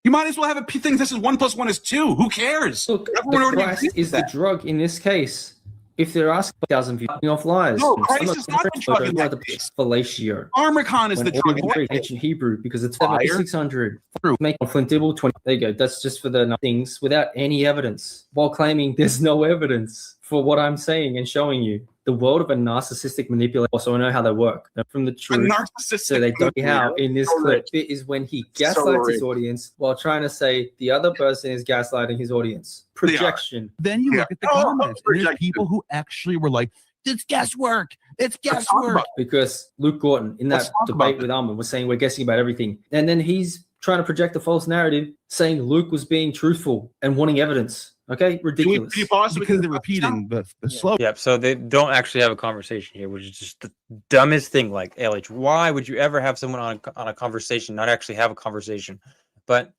You might as well have a thing that says 1 + 1 is 2. Who cares? Look, the Christ is the drug in this case. If they're asking 1,000 people off lies, no, Christ is not the drug in that case. Fellatio. Pharmacon is the drug. Ancient Hebrew, because it's 600. Make flintable 20. There you go. That's just for the things without any evidence, while claiming there's no evidence for what I'm saying and showing you. The world of a narcissistic manipulator. Also, I know how they work. They're from the truth. So they don't how in this clip it is when he gaslights his audience while trying to say the other person is gaslighting his audience. Projection. Then you look at the comments. And there's people who actually were like, "It's guesswork. It's guesswork." Because Luke Gordon in that debate with Ammon was saying we're guessing about everything, and then he's trying to project a false narrative, saying Luke was being truthful and wanting evidence. Okay, ridiculous. Can you pause because they're repeating the slow. Yep. So they don't actually have a conversation here, which is just the dumbest thing. Like, LH, why would you ever have someone on a conversation not actually have a conversation? But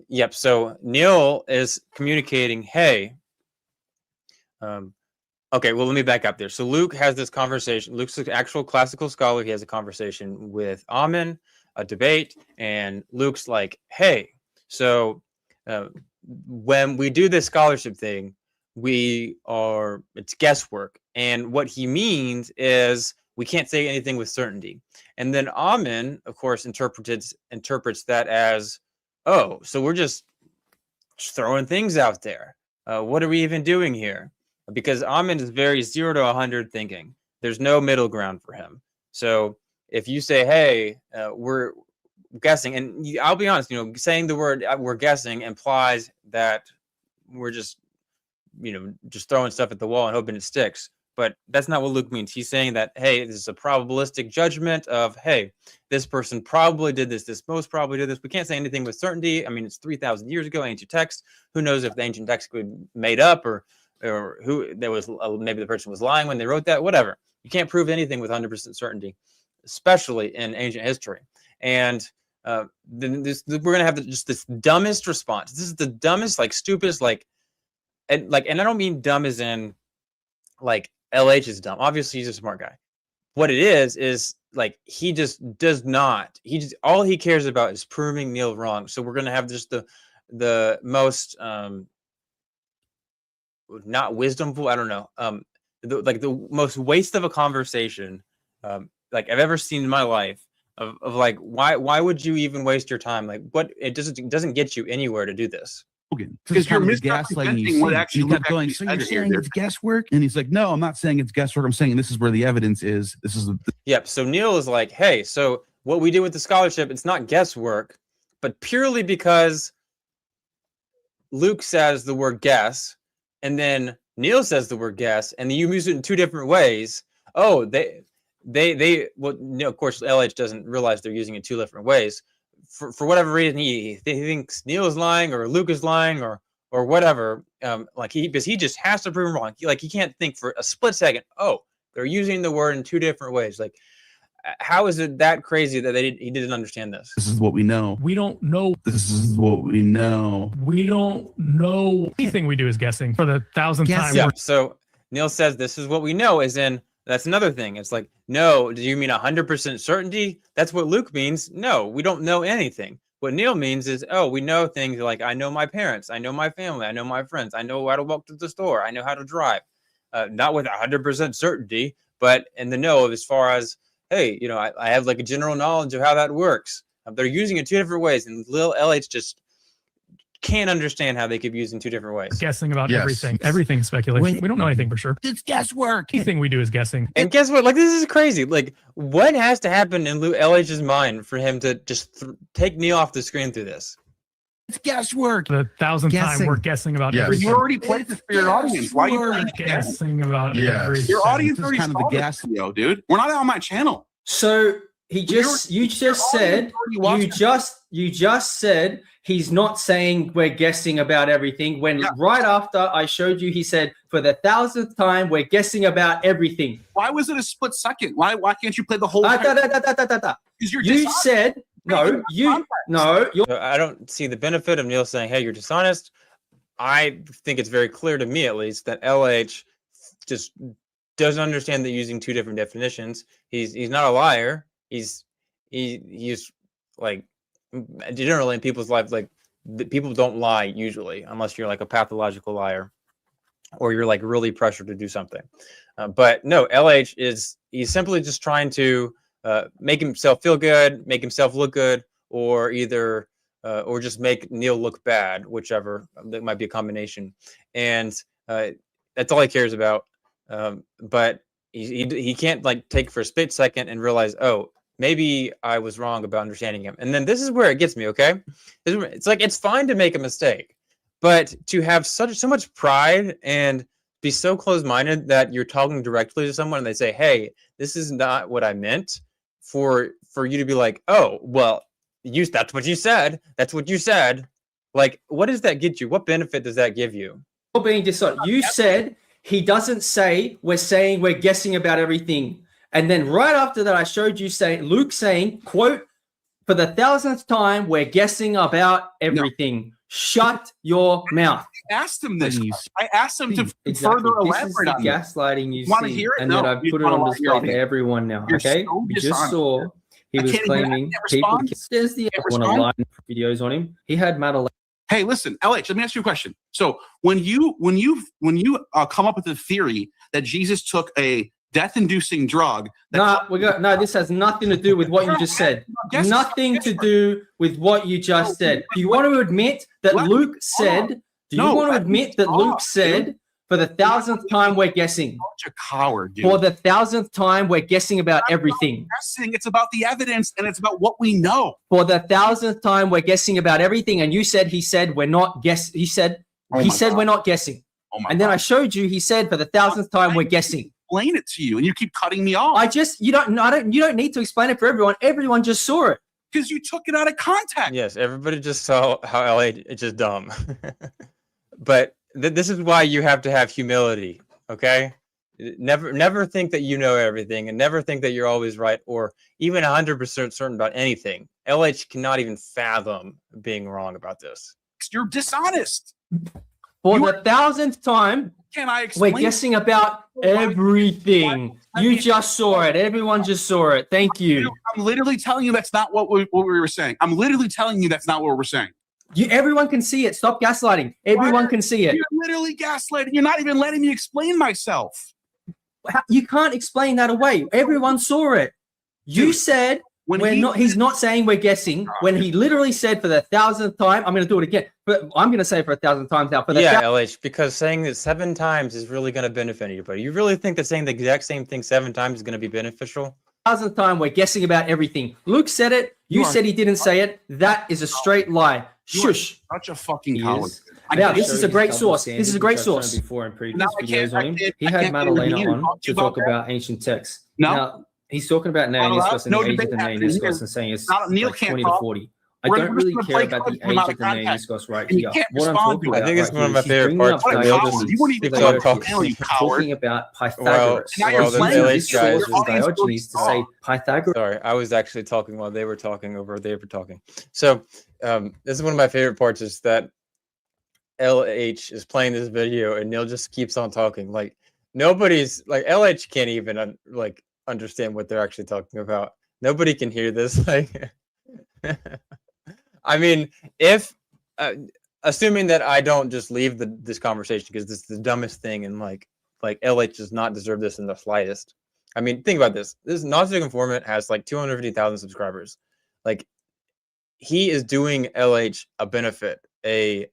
yep. So Neil is communicating. Hey. Okay. Well, let me back up there. So Luke has this conversation. Luke's an actual classical scholar. He has a conversation with Ammon, a debate, and Luke's like, hey. So when we do this scholarship thing, it's guesswork. And what he means is we can't say anything with certainty. And then Ammon, of course, interprets that as, oh, so we're just throwing things out there. What are we even doing here? Because Ammon is very 0 to 100 thinking. There's no middle ground for him. So if you say, hey, we're guessing, and I'll be honest, saying the word we're guessing implies that we're just throwing stuff at the wall and hoping it sticks. But that's not what Luke means. He's saying that, hey, this is a probabilistic judgment of, hey, this person probably did this, this most probably did this. We can't say anything with certainty. I mean, it's 3,000 years ago, ancient text. Who knows if the ancient text was made up or who there was, maybe the person was lying when they wrote that, whatever. You can't prove anything with 100% certainty, especially in ancient history. And we're going to have just this dumbest response. This is the dumbest, stupidest, and I don't mean dumb as in LH is dumb. Obviously, he's a smart guy. What it is he just does not. All he cares about is proving Neil wrong. So we're gonna have just the most not wisdomful. I don't know. The most waste of a conversation I've ever seen in my life. Of why would you even waste your time? What it doesn't get you anywhere to do this. Because you're misrepresenting what actually kept going. So you're saying it's guesswork, and he's like, "No, I'm not saying it's guesswork. I'm saying this is where the evidence is. This is." Yep. So Neil is like, "Hey, so what we did with the scholarship, it's not guesswork, but purely because Luke says the word guess, and then Neil says the word guess, and you use it in two different ways. Oh, they of course, LH doesn't realize they're using it two different ways." For whatever reason, he thinks Neil is lying or Luke is lying or whatever. Because he just has to prove him wrong. He can't think for a split second. Oh, they're using the word in two different ways. How is it that crazy that he didn't understand this? This is what we know. We don't know. This is what we know. We don't know. Anything we do is guessing for the 1,000th time. Yeah. So Neil says this is what we know, as in that's another thing. It's no, do you mean 100% certainty? That's what Luke means. No, we don't know anything. What Neil means is, oh, we know things I know my parents, I know my family, I know my friends, I know how to walk to the store, I know how to drive. Not with 100% certainty, but in the know as far as, hey, I have a general knowledge of how that works. They're using it two different ways, and Lil LH just can't understand how they could be used in two different ways. Guessing about everything. Everything's speculation. We don't know anything for sure. It's guesswork. Anything we do is guessing. And guess what? This is crazy. What has to happen in LH's mind for him to just take Neil off the screen through this? It's guesswork. The 1,000th time we're guessing about everything. You already played this for your audience. Why are you guessing about everything? Your audience already saw the gas, dude. We're not on my channel. So you just said he's not saying we're guessing about everything. When right after I showed you, he said for the 1,000th time we're guessing about everything. Why was it a split second? Why can't you play the whole? You said no. I don't see the benefit of Neil saying, "Hey, you're dishonest." I think it's very clear to me, at least, that LH just doesn't understand that using two different definitions. He's not a liar. He's generally in people's lives, people don't lie usually, unless you're a pathological liar or you're really pressured to do something. But no, LH he's simply just trying to make himself feel good, make himself look good, or either or just make Neil look bad, whichever. That might be a combination. And that's all he cares about. But he can't take for a split second and realize, oh, maybe I was wrong about understanding him. And then this is where it gets me, okay? It's it's fine to make a mistake, but to have so much pride and be so close-minded that you're talking directly to someone and they say, hey, this is not what I meant, for you to be oh, well, that's what you said. That's what you said. What does that get you? What benefit does that give you? Being dishonest. You said he doesn't say we're guessing about everything. And then right after that, I showed you Luke saying, quote, for the 1,000th time, we're guessing about everything. No. Shut your mouth. I asked him this. I asked him to further elaborate on gaslighting you want to hear it? And then I put it on display for everyone now. Okay? We just saw he was claiming people. There's the one of line videos on him. He had Madeline. Hey, listen, LH, let me ask you a question. So when you come up with the theory that Jesus took a death-inducing drug, this has nothing to do with what you just said. Nothing to do with what you just said. Do you want to admit that Luke said? Do you want to admit that Luke said? For the 1,000th time, we're guessing. Such a coward, dude. For the 1,000th time, we're guessing about everything. Guessing. It's about the evidence and it's about what we know. For the 1,000th time, we're guessing about everything. And you said, he said, we're not guessing. He said, we're not guessing. And then I showed you, he said, for the 1,000th time, we're guessing. Explain it to you, and you keep cutting me off. You don't need to explain it for everyone. Everyone just saw it. Because you took it out of context. Yes, everybody just saw how LA is just dumb. But this is why you have to have humility, okay? Never think that you know everything, and never think that you're always right or even 100% certain about anything. LH cannot even fathom being wrong about this. You're dishonest. For the 1,000th time, can I explain? We're guessing about everything. You just saw it. Everyone just saw it. Thank you. I'm literally telling you that's not what we were saying. I'm literally telling you that's not what we're saying. Everyone can see it. Stop gaslighting. Everyone can see it. You're literally gaslighting. You're not even letting me explain myself. You can't explain that away. Everyone saw it. You said he's not saying we're guessing when he literally said for the 1,000th time. I'm going to do it again, but I'm going to say it for 1,000th times now. LH, because saying it 7 times is really going to benefit anybody. You really think that saying the exact same thing 7 times is going to be beneficial? 1,000th time, we're guessing about everything. Luke said it. You said he didn't say it. That is a straight lie. Shush. Such a fucking coward. Now, this is a great source. This is a great source. Before in previous videos on him, he had Madalena on to talk about ancient texts. Now, he's talking about Neoniscus and the age of the Neoniscus and saying it's like 20 to 40. I don't really care about the age of the Neoniscus right here. What I'm talking about, I think it's one of my favorite parts. You wouldn't even talking about Pythagoras. This source was Diogenes to say Pythagoras. Sorry, I was actually talking while they were talking over. They were talking. So this is one of my favorite parts is that LH is playing this video and Neil just keeps on talking. Like nobody's like LH can't even understand what they're actually talking about. Nobody can hear this. Like, I mean, if assuming that I don't just leave this conversation because this is the dumbest thing and like LH does not deserve this in the slightest. I mean, think about this. This Gnostic Informant has like 250,000 subscribers. Like, he is doing LH a benefit. This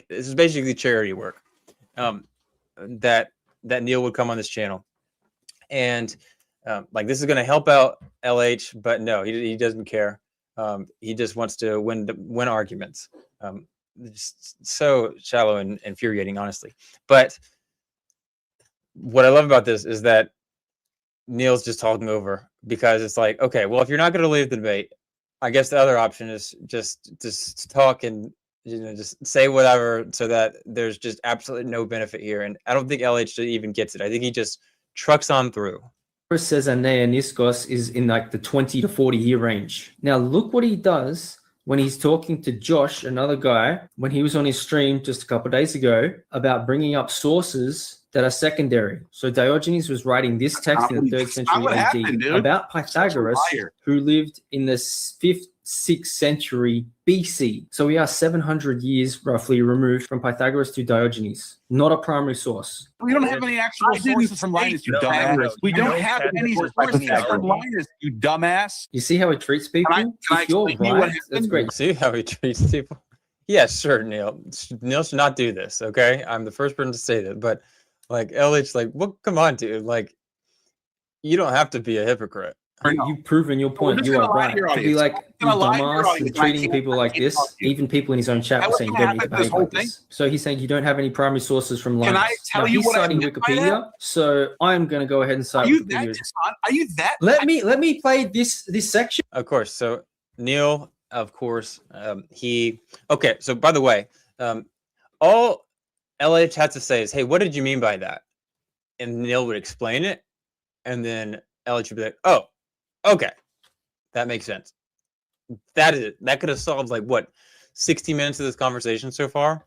is basically charity work. That Neil would come on this channel, and this is going to help out LH, but no, he doesn't care. He just wants to win arguments. Just so shallow and infuriating, honestly. But what I love about this is that Neil's just talking over, because it's like, okay, well, if you're not going to leave the debate, I guess the other option is just talk and just say whatever, so that there's just absolutely no benefit here. And I don't think LH even gets it. I think he just trucks on through. Says Neoniscus is in like the 20 to 40 year range. Now look what he does when he's talking to Josh, another guy, when he was on his stream just a couple of days ago about bringing up sources that are secondary. So Diogenes was writing this text in the 3rd century AD about Pythagoras, who lived in the 5th, 6th century BC. So we are 700 years roughly removed from Pythagoras to Diogenes. Not a primary source. We don't have any actual sources from Linus, you dumbass. We don't have any sources from Linus, you dumbass. You see how he treats people? If you're right, that's great. See how he treats people? Yeah, sure, Neil. Neil should not do this, okay? I'm the first person to say that, but like LH, like, well, come on, dude. Like, you don't have to be a hypocrite. You've proven your point. You are right. To be like dumbass and treating people like this, even people in his own chat were saying you don't need to behave like this. So he's saying you don't have any primary sources from Linus. Can I tell you he's citing Wikipedia, so I'm going to go ahead and cite Wikipedia. Are you that? Let me play this section. Of course. So Neil, of course, okay. So by the way, all LH had to say is, hey, what did you mean by that? And Neil would explain it, and then LH would be like, oh, okay, that makes sense. That is it. That could have solved like what, 60 minutes of this conversation so far.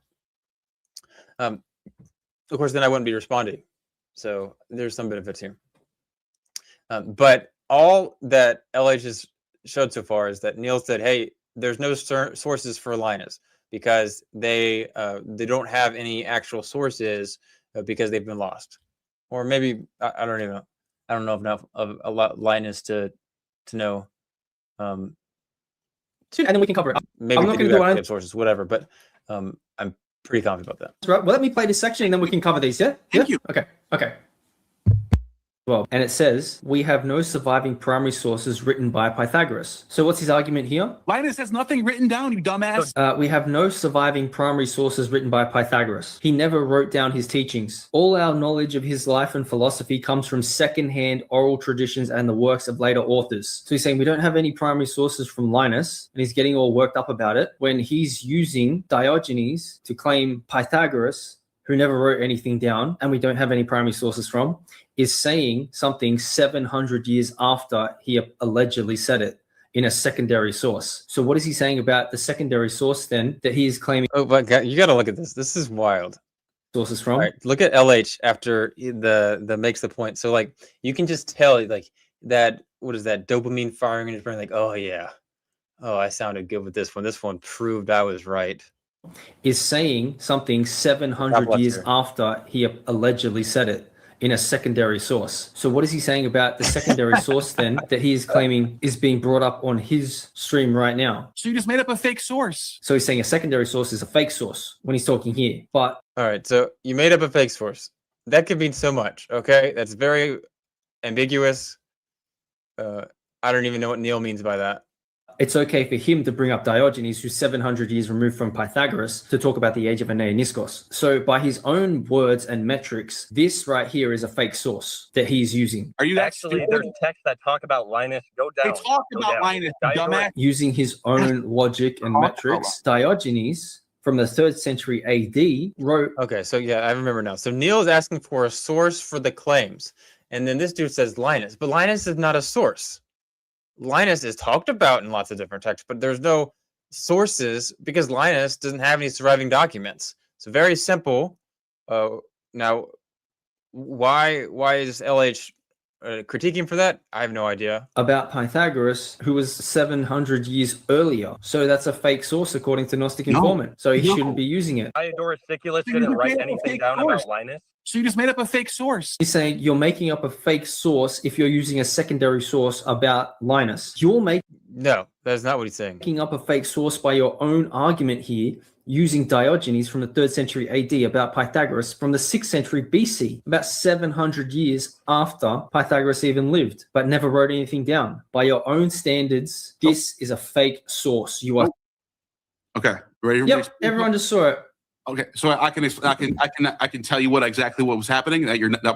Of course, then I wouldn't be responding. So there's some benefits here. But all that LH has showed so far is that Neil said, hey, there's no sources for Linus. because they don't have any actual sources because they've been lost, or maybe I don't even know. I don't know enough of a lot Linus to know. And then we can cover it. Maybe I'm they not do going to have do sources, whatever. But I'm pretty confident about that. Right. Well, let me play this section and then we can cover these. Yeah. Thank you. Okay. Okay. Well, and it says, we have no surviving primary sources written by Pythagoras. So what's his argument here? Linus has nothing written down, you dumbass. We have no surviving primary sources written by Pythagoras. He never wrote down his teachings. All our knowledge of his life and philosophy comes from secondhand oral traditions and the works of later authors. So he's saying we don't have any primary sources from Linus, and he's getting all worked up about it when he's using Diogenes to claim Pythagoras, who never wrote anything down, and we don't have any primary sources from, is saying something 700 years after he allegedly said it in a secondary source. So what is he saying about the secondary source then that he is claiming? Oh, but you got to look at this. This is wild. Sources from? All right, look at LH after the makes the point. So like you can just tell like that. What is that dopamine firing in his brain? Like, oh yeah, oh I sounded good with this one. This one proved I was right. Is saying something 700 years after he allegedly said it in a secondary source. So what is he saying about the secondary source then that he is claiming is being brought up on his stream right now? So you just made up a fake source. So he's saying a secondary source is a fake source when he's talking here. But all right, so you made up a fake source. That could mean so much. Okay, that's very ambiguous. I don't even know what Neil means by that. It's okay for him to bring up Diogenes, who's 700 years removed from Pythagoras, to talk about the age of Aeneaniskos. So by his own words and metrics, this right here is a fake source that he's using. Are you actually there's texts that talk about Linus? Go down. They talk about Linus, dumbass. Using his own logic and metrics, Diogenes from the 3rd century AD wrote... Okay, so yeah, I remember now. So Neil is asking for a source for the claims. And then this dude says Linus. But Linus is not a source. Linus is talked about in lots of different texts, but there's no sources because Linus doesn't have any surviving documents. So very simple. Now, why is LH critiquing for that? I have no idea. About Pythagoras, who was 700 years earlier. So that's a fake source according to Gnostic Informant. So he shouldn't be using it. Diodorus Siculus didn't write anything down about Linus. So you just made up a fake source. He's saying you're making up a fake source if you're using a secondary source about Linus. No, that's not what he's saying. Making up a fake source by your own argument here, using Diogenes from the 3rd century AD about Pythagoras from the 6th century BC, about 700 years after Pythagoras even lived, but never wrote anything down. By your own standards, this is a fake source. You are okay. Ready? Yep, everyone just saw it. Okay, so I can tell you what was happening.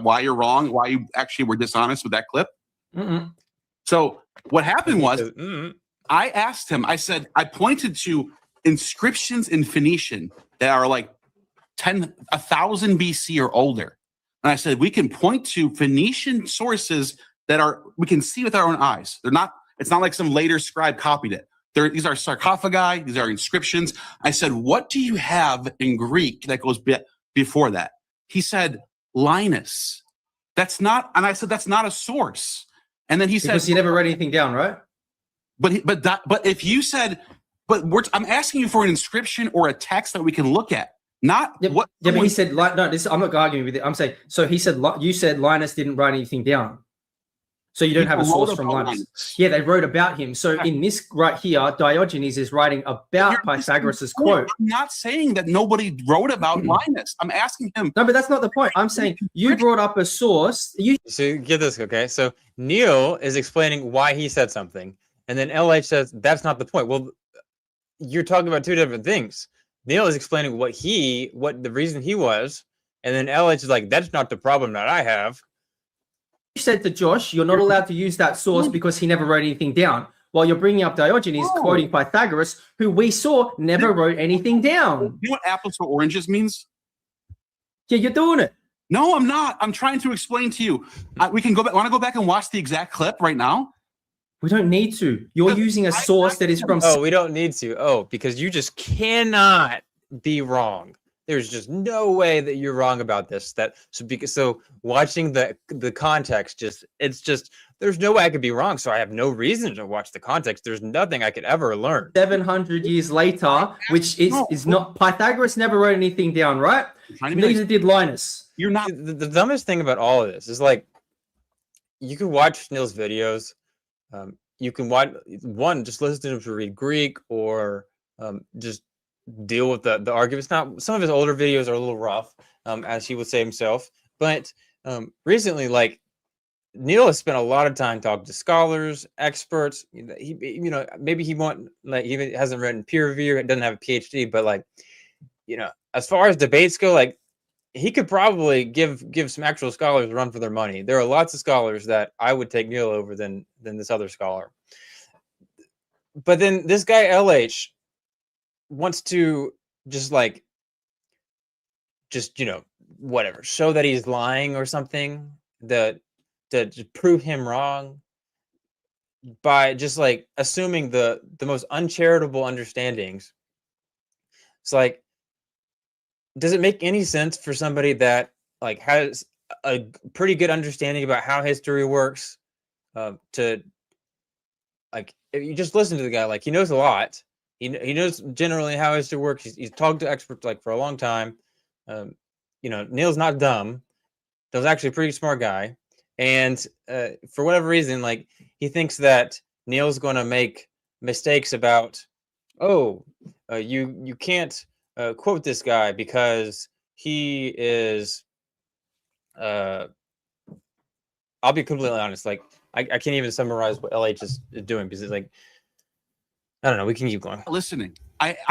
Why you're wrong. Why you actually were dishonest with that clip. So what happened was, I asked him. I said I pointed to inscriptions in Phoenician that are like 1,000 BC or older, and I said we can point to Phoenician sources that we can see with our own eyes. They're not. It's not like some later scribe copied it. These are sarcophagi. These are inscriptions. I said, what do you have in Greek that goes before that? He said, Linus. That's not, and I said, that's not a source. And then he said, because you never wrote anything down, right? But if you said, I'm asking you for an inscription or a text that we can look at, not what. Yeah, but he said, no, I'm not arguing with it. I'm saying, so he said, you said Linus didn't write anything down. So you don't have a source from Linus. Yeah, they wrote about him. So in this right here, Diogenes is writing about Pythagoras' quote. I'm not saying that nobody wrote about Linus. I'm asking him. No, but that's not the point. I'm saying you brought up a source. So get this, okay? So Neil is explaining why he said something, and then LH says that's not the point. Well, you're talking about two different things. Neil is explaining what the reason he was, and then LH is like, that's not the problem that I have. Said to Josh, you're not allowed to use that source because he never wrote anything down. While you're bringing up Diogenes, quoting Pythagoras, who we saw never wrote anything down. You know what apples to oranges means? Yeah, you're doing it. No, I'm not. I'm trying to explain to you. We can go back. Want to go back and watch the exact clip right now? We don't need to. You're using a source that is from. Oh, we don't need to. Oh, because you just cannot be wrong. There's just no way that you're wrong about this. So watching the context, it's just there's no way I could be wrong. So I have no reason to watch the context. There's nothing I could ever learn. 700 years later, which is not, Pythagoras never wrote anything down, right? Neither did Linus. You're not. The dumbest thing about all of this is like, you can watch Neil's videos. You can watch just listen to him to read Greek, or just deal with the arguments. Now, some of his older videos are a little rough, as he would say himself. But recently, like, Neil has spent a lot of time talking to scholars, experts. He maybe he hasn't written peer review, doesn't have a PhD, but like, as far as debates go, like, he could probably give some actual scholars a run for their money. There are lots of scholars that I would take Neil over than this other scholar. But then this guy LH wants to whatever, show that he's lying or something, to prove him wrong by just like assuming the most uncharitable understandings. It's like, does it make any sense for somebody that like has a pretty good understanding about how history works, to like, if you just listen to the guy, like, he knows a lot. He knows generally how history works. He's talked to experts like for a long time. Neil's not dumb. Neil's actually a pretty smart guy. And for whatever reason, like, he thinks that Neil's going to make mistakes about, you can't quote this guy because he is, I'll be completely honest, like, I can't even summarize what LH is doing, because it's like, I don't know, we can keep going. Listening.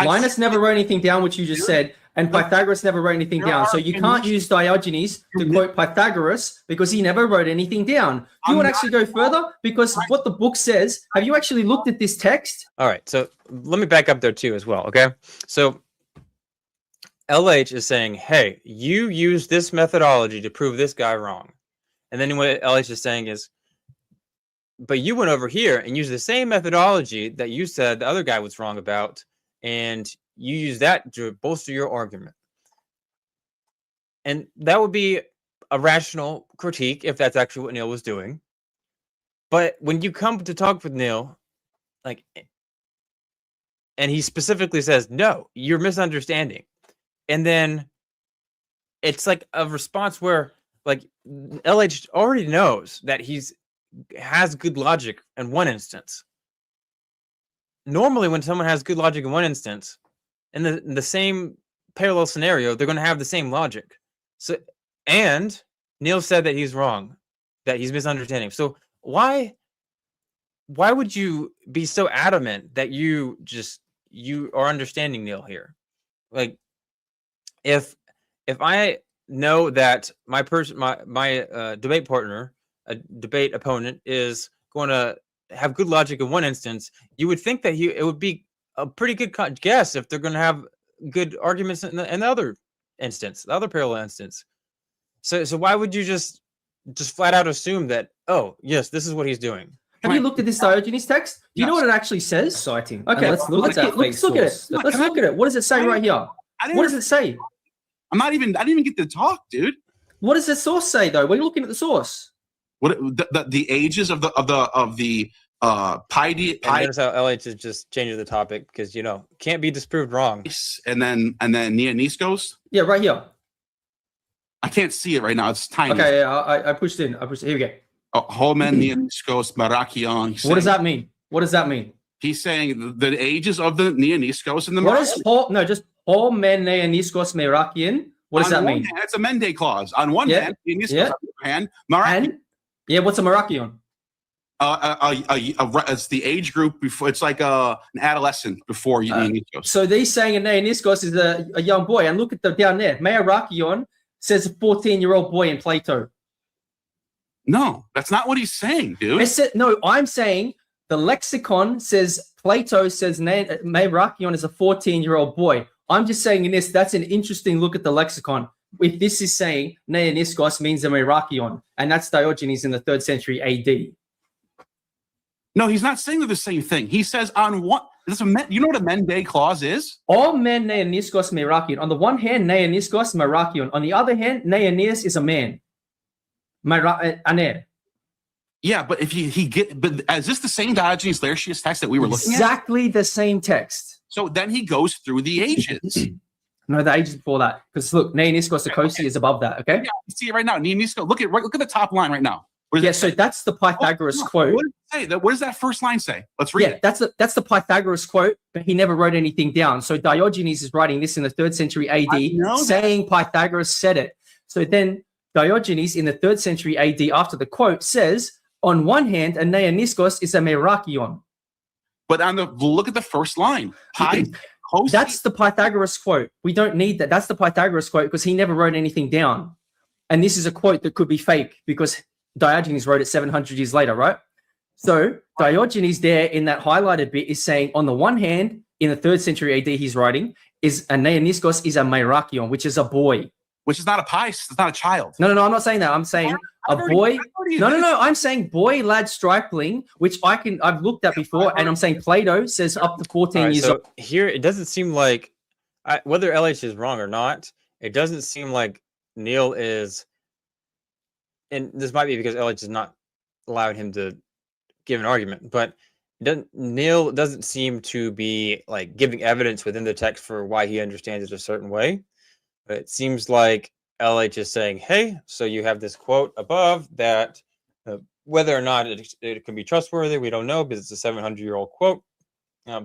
Linus never wrote anything down, which you just said, and Pythagoras never wrote anything down. So you can't use Diogenes to quote Pythagoras because he never wrote anything down. You want to actually go further? Because what the book says, have you actually looked at this text? All right, so let me back up there too as well, okay? So LH is saying, hey, you use this methodology to prove this guy wrong. And then what LH is saying is, but you went over here and used the same methodology that you said the other guy was wrong about, and you use that to bolster your argument. And that would be a rational critique if that's actually what Neil was doing. But when you come to talk with Neil, like, and he specifically says, no, you're misunderstanding. And then it's like a response where, like, LH already knows that has good logic in one instance. Normally, when someone has good logic in one instance, in the same parallel scenario, they're going to have the same logic. So, and Neil said that he's wrong, that he's misunderstanding. So why would you be so adamant that you are understanding Neil here? Like, if I know that my debate partner, a debate opponent, is going to have good logic in one instance, you would think that it would be a pretty good guess if they're going to have good arguments in the other instance, the other parallel instance. So why would you just flat out assume that, oh yes, this is what he's doing? Have you looked at this Diogenes text? Do you know what it actually says? Exciting. Okay, let's look at it. Let's look at it. What does it say right here? What does it say? I didn't even get to talk, dude. What does the source say though? When you're looking at the source, what the ages of the piety? Notice how LH is just changing the topic because can't be disproved wrong. And then Neoniskos. Yeah, right here. I can't see it right now. It's tiny. Okay, yeah, I pushed in. Here we go. Hillman, Neoniskos, Marakion. What does that mean? What does that mean? He's saying the ages of the Neoniskos and the just Hillman, Neoniskos, Marakion. What does that mean? Hand, it's a Mende clause. On one hand, Neoniskos, on the other hand, Marakion. Yeah, what's a Marakion? It's the age group before. It's like an adolescent before Neoniskos. So they're saying a Neoniskos is a young boy, and look at down there. Marakion says a 14-year-old boy in Plato. No, that's not what he's saying, dude. I'm saying the lexicon says Plato says Marakion is a 14-year-old boy. I'm just saying in this, that's an interesting look at the lexicon. If this is saying Neoniskos means a Marakion, and that's Diogenes in the 3rd century AD. No, he's not saying they're the same thing. He says on what? You know what a Mende clause is? All men Neoniskos Marakion. On the one hand, Neoniskos Marakion. On the other hand, Neonias is a man. Aner. Yeah, but if but is this the same Diogenes Laertius text that we were looking at? Exactly the same text. So then he goes through the ages. No, the ages before that. Because look, Neoniskos Sikosi is above that, okay? Yeah, I see it right now. Neoniskos, look at the top line right now. Yeah, so that's the Pythagoras quote. What does that first line say? Let's read it. That's the Pythagoras quote, but he never wrote anything down. So Diogenes is writing this in the 3rd century AD, saying Pythagoras said it. So then Diogenes in the 3rd century AD, after the quote, says, on one hand, a Neoniskos is a merakion. But look at the first line. That's the Pythagoras quote. We don't need that. That's the Pythagoras quote because he never wrote anything down. And this is a quote that could be fake because Diogenes wrote it 700 years later, right? So Diogenes there in that highlighted bit is saying, on the one hand, in the 3rd century AD he's writing, is a Neoniskos is a merakion, which is a boy. Which is not a pais, it's not a child. No, I'm not saying that. I'm saying a boy. No. I'm saying boy, lad, stripling, which I've looked at before, and I'm saying Plato says up to 14 years old. Here, it doesn't seem like, whether LH is wrong or not, it doesn't seem like Neil is, and this might be because LH has not allowed him to give an argument, but Neil doesn't seem to be like giving evidence within the text for why he understands it a certain way. But it seems like LH is saying, hey, so you have this quote above that whether or not it can be trustworthy, we don't know because it's a 700-year-old quote.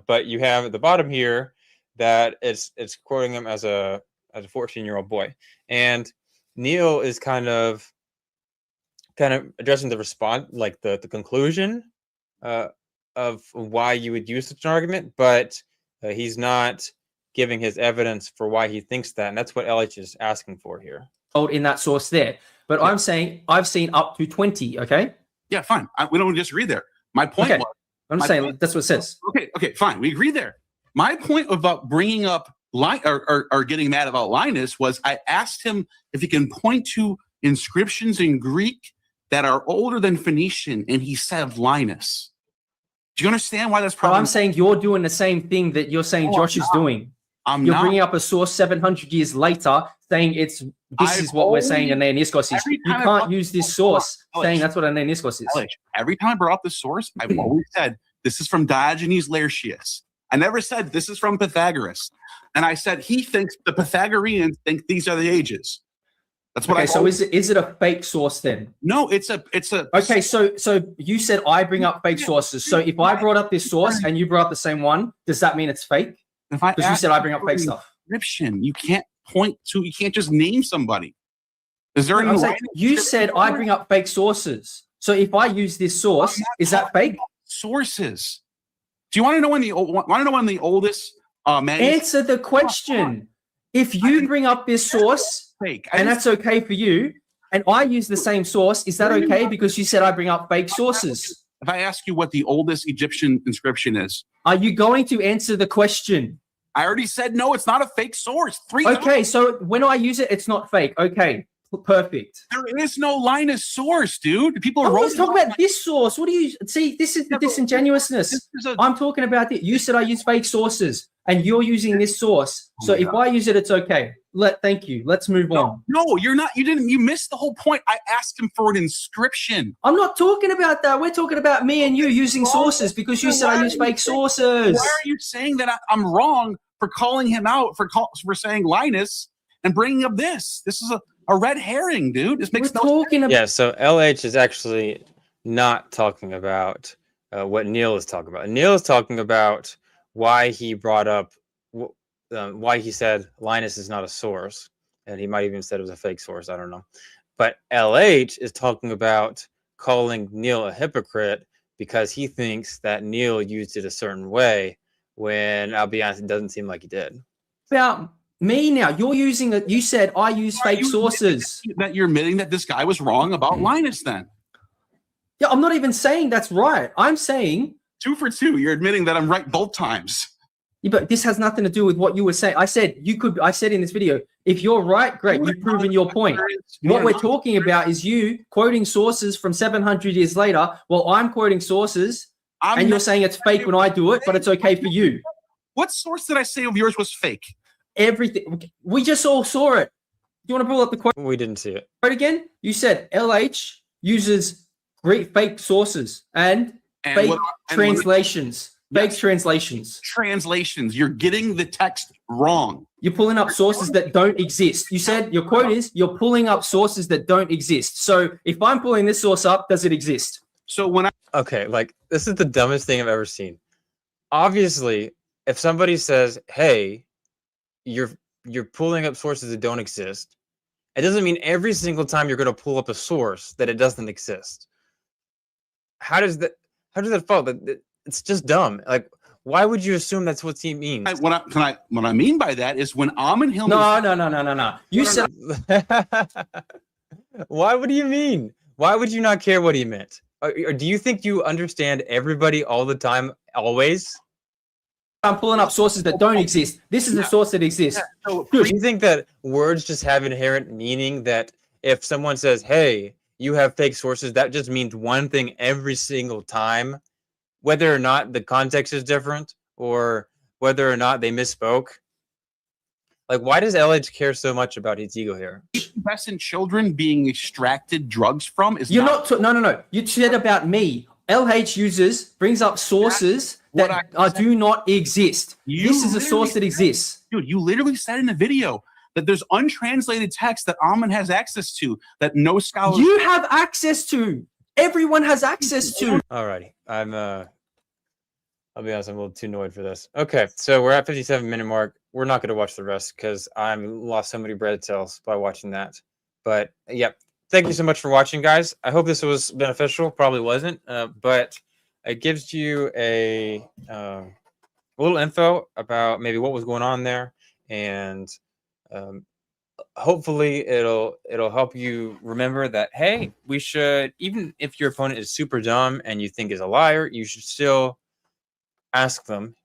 But you have at the bottom here that it's quoting him as a 14-year-old boy. And Neil is kind of addressing the response, like the conclusion of why you would use such an argument, but he's not giving his evidence for why he thinks that, and that's what LH is asking for here. In that source there, but yeah. I'm saying I've seen up to 20. Okay. Yeah, fine. We don't just read there. My point was. I'm saying that's what it says. Okay, fine. We agree there. My point about bringing up or getting mad about Linus was I asked him if he can point to inscriptions in Greek that are older than Phoenician, and he said Linus. Do you understand why that's problematic? I'm saying you're doing the same thing that you're saying Josh is doing. You're bringing up a source 700 years later saying this is what we're saying a Neoniskos is. You can't use this source saying that's what a Neoniskos is. Every time I brought up the source, I've always said this is from Diogenes Laertius. I never said this is from Pythagoras. And I said he thinks the Pythagoreans think these are the ages. That's what so is it a fake source then? No, it's a okay, so you said I bring up fake sources. So if I brought up this source and you brought up the same one, does that mean it's fake? Because you said I bring up fake stuff. Description. You can't you can't just name somebody. Is there any way? You said I bring up fake sources. So if I use this source, is that fake? Sources. Do you want to know when the oldest answer the question. If you bring up this source fake, and that's okay for you, and I use the same source, is that okay? Because you said I bring up fake sources. If I ask you what the oldest Egyptian inscription is, are you going to answer the question? I already said no, it's not a fake source. Okay, so when I use it, it's not fake. Okay, perfect. There is no Linus source, dude. People are talking about this source. What do you see? This is the disingenuousness. I'm talking about it. You said I use fake sources, and you're using this source. So if I use it, it's okay. Thank you. Let's move on. No, you're not. You didn't. You missed the whole point. I asked him for an inscription. I'm not talking about that. We're talking about me and you using sources because you said I use fake sources. Why are you saying that I'm wrong for calling him out for saying Linus and bringing up this? This is a red herring, dude. This makes no sense. Yeah. So LH is actually not talking about what Neil is talking about. Neil is talking about why he brought up. Why he said Linus is not a source, and he might even said it was a fake source. I don't know. But LH is talking about calling Neil a hypocrite because he thinks that Neil used it a certain way when, I'll be honest, it doesn't seem like he did. About me now, you're using it. You said I use fake sources. That you're admitting that this guy was wrong about Linus then. Yeah, I'm not even saying that's right. I'm saying 2 for 2. You're admitting that I'm right both times. Yeah, but this has nothing to do with what you were saying. I said in this video, if you're right, great, you've proven your point. What we're talking about is you quoting sources from 700 years later. Well, I'm quoting sources, and you're saying it's fake when I do it, but it's okay for you. What source did I say of yours was fake? Everything. We just all saw it. Do you want to pull up the quote? We didn't see it. Right again? You said LH uses fake sources and fake translations. Fake translations. Translations. You're getting the text wrong. You're pulling up sources that don't exist. You said your quote is you're pulling up sources that don't exist. So if I'm pulling this source up, does it exist? So when Okay, like this is the dumbest thing I've ever seen. Obviously, if somebody says, "Hey, you're pulling up sources that don't exist," it doesn't mean every single time you're going to pull up a source that it doesn't exist. How does that fall? It's just dumb. Like, why would you assume that's what he means? what I mean by that is when Ammon Hillman. No. You said. Why? What do you mean? Why would you not care what he meant? Or do you think you understand everybody all the time, always? I'm pulling up sources that don't exist. This is the source that exists. So, do you think that words just have inherent meaning? That if someone says, "Hey, you have fake sources," that just means one thing every single time, whether or not the context is different or whether or not they misspoke? Like, why does LH care so much about his ego here? Pubescent children being extracted drugs from is no. You said about me. LH brings up sources that do not exist. This is a source that exists. Dude, you literally said in the video that there's untranslated text that Ammon has access to that no scholar. You have access to. Everyone has access to. Alrighty, I'll be honest, I'm a little too annoyed for this. Okay, so we're at 57-minute mark. We're not going to watch the rest because I lost so many bread cells by watching that. But yep, thank you so much for watching, guys. I hope this was beneficial. Probably wasn't, but it gives you a little info about maybe what was going on there, and hopefully it'll help you remember that, hey, we should, even if your opponent is super dumb and you think is a liar, you should still ask them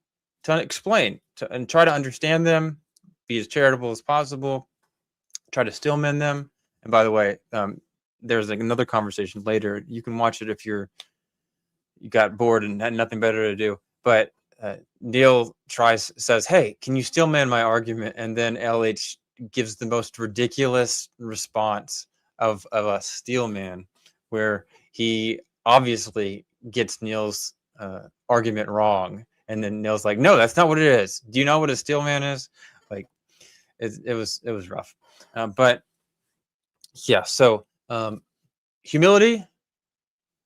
to explain and try to understand them, be as charitable as possible, try to stillman them. And by the way, there's like another conversation later. You can watch it if you got bored and had nothing better to do. But Neil says, "Hey, can you stillman my argument?" And then LH gives the most ridiculous response of a steelman, where he obviously gets Neil's argument wrong, and then Neil's like, "No, that's not what it is. Do you know what a steelman is?" Like, it was rough, but yeah. So humility,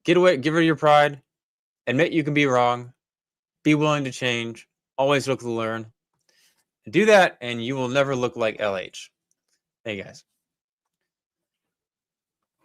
give her your pride, admit you can be wrong, be willing to change, always look to learn. Do that, and you will never look like LH. Hey guys.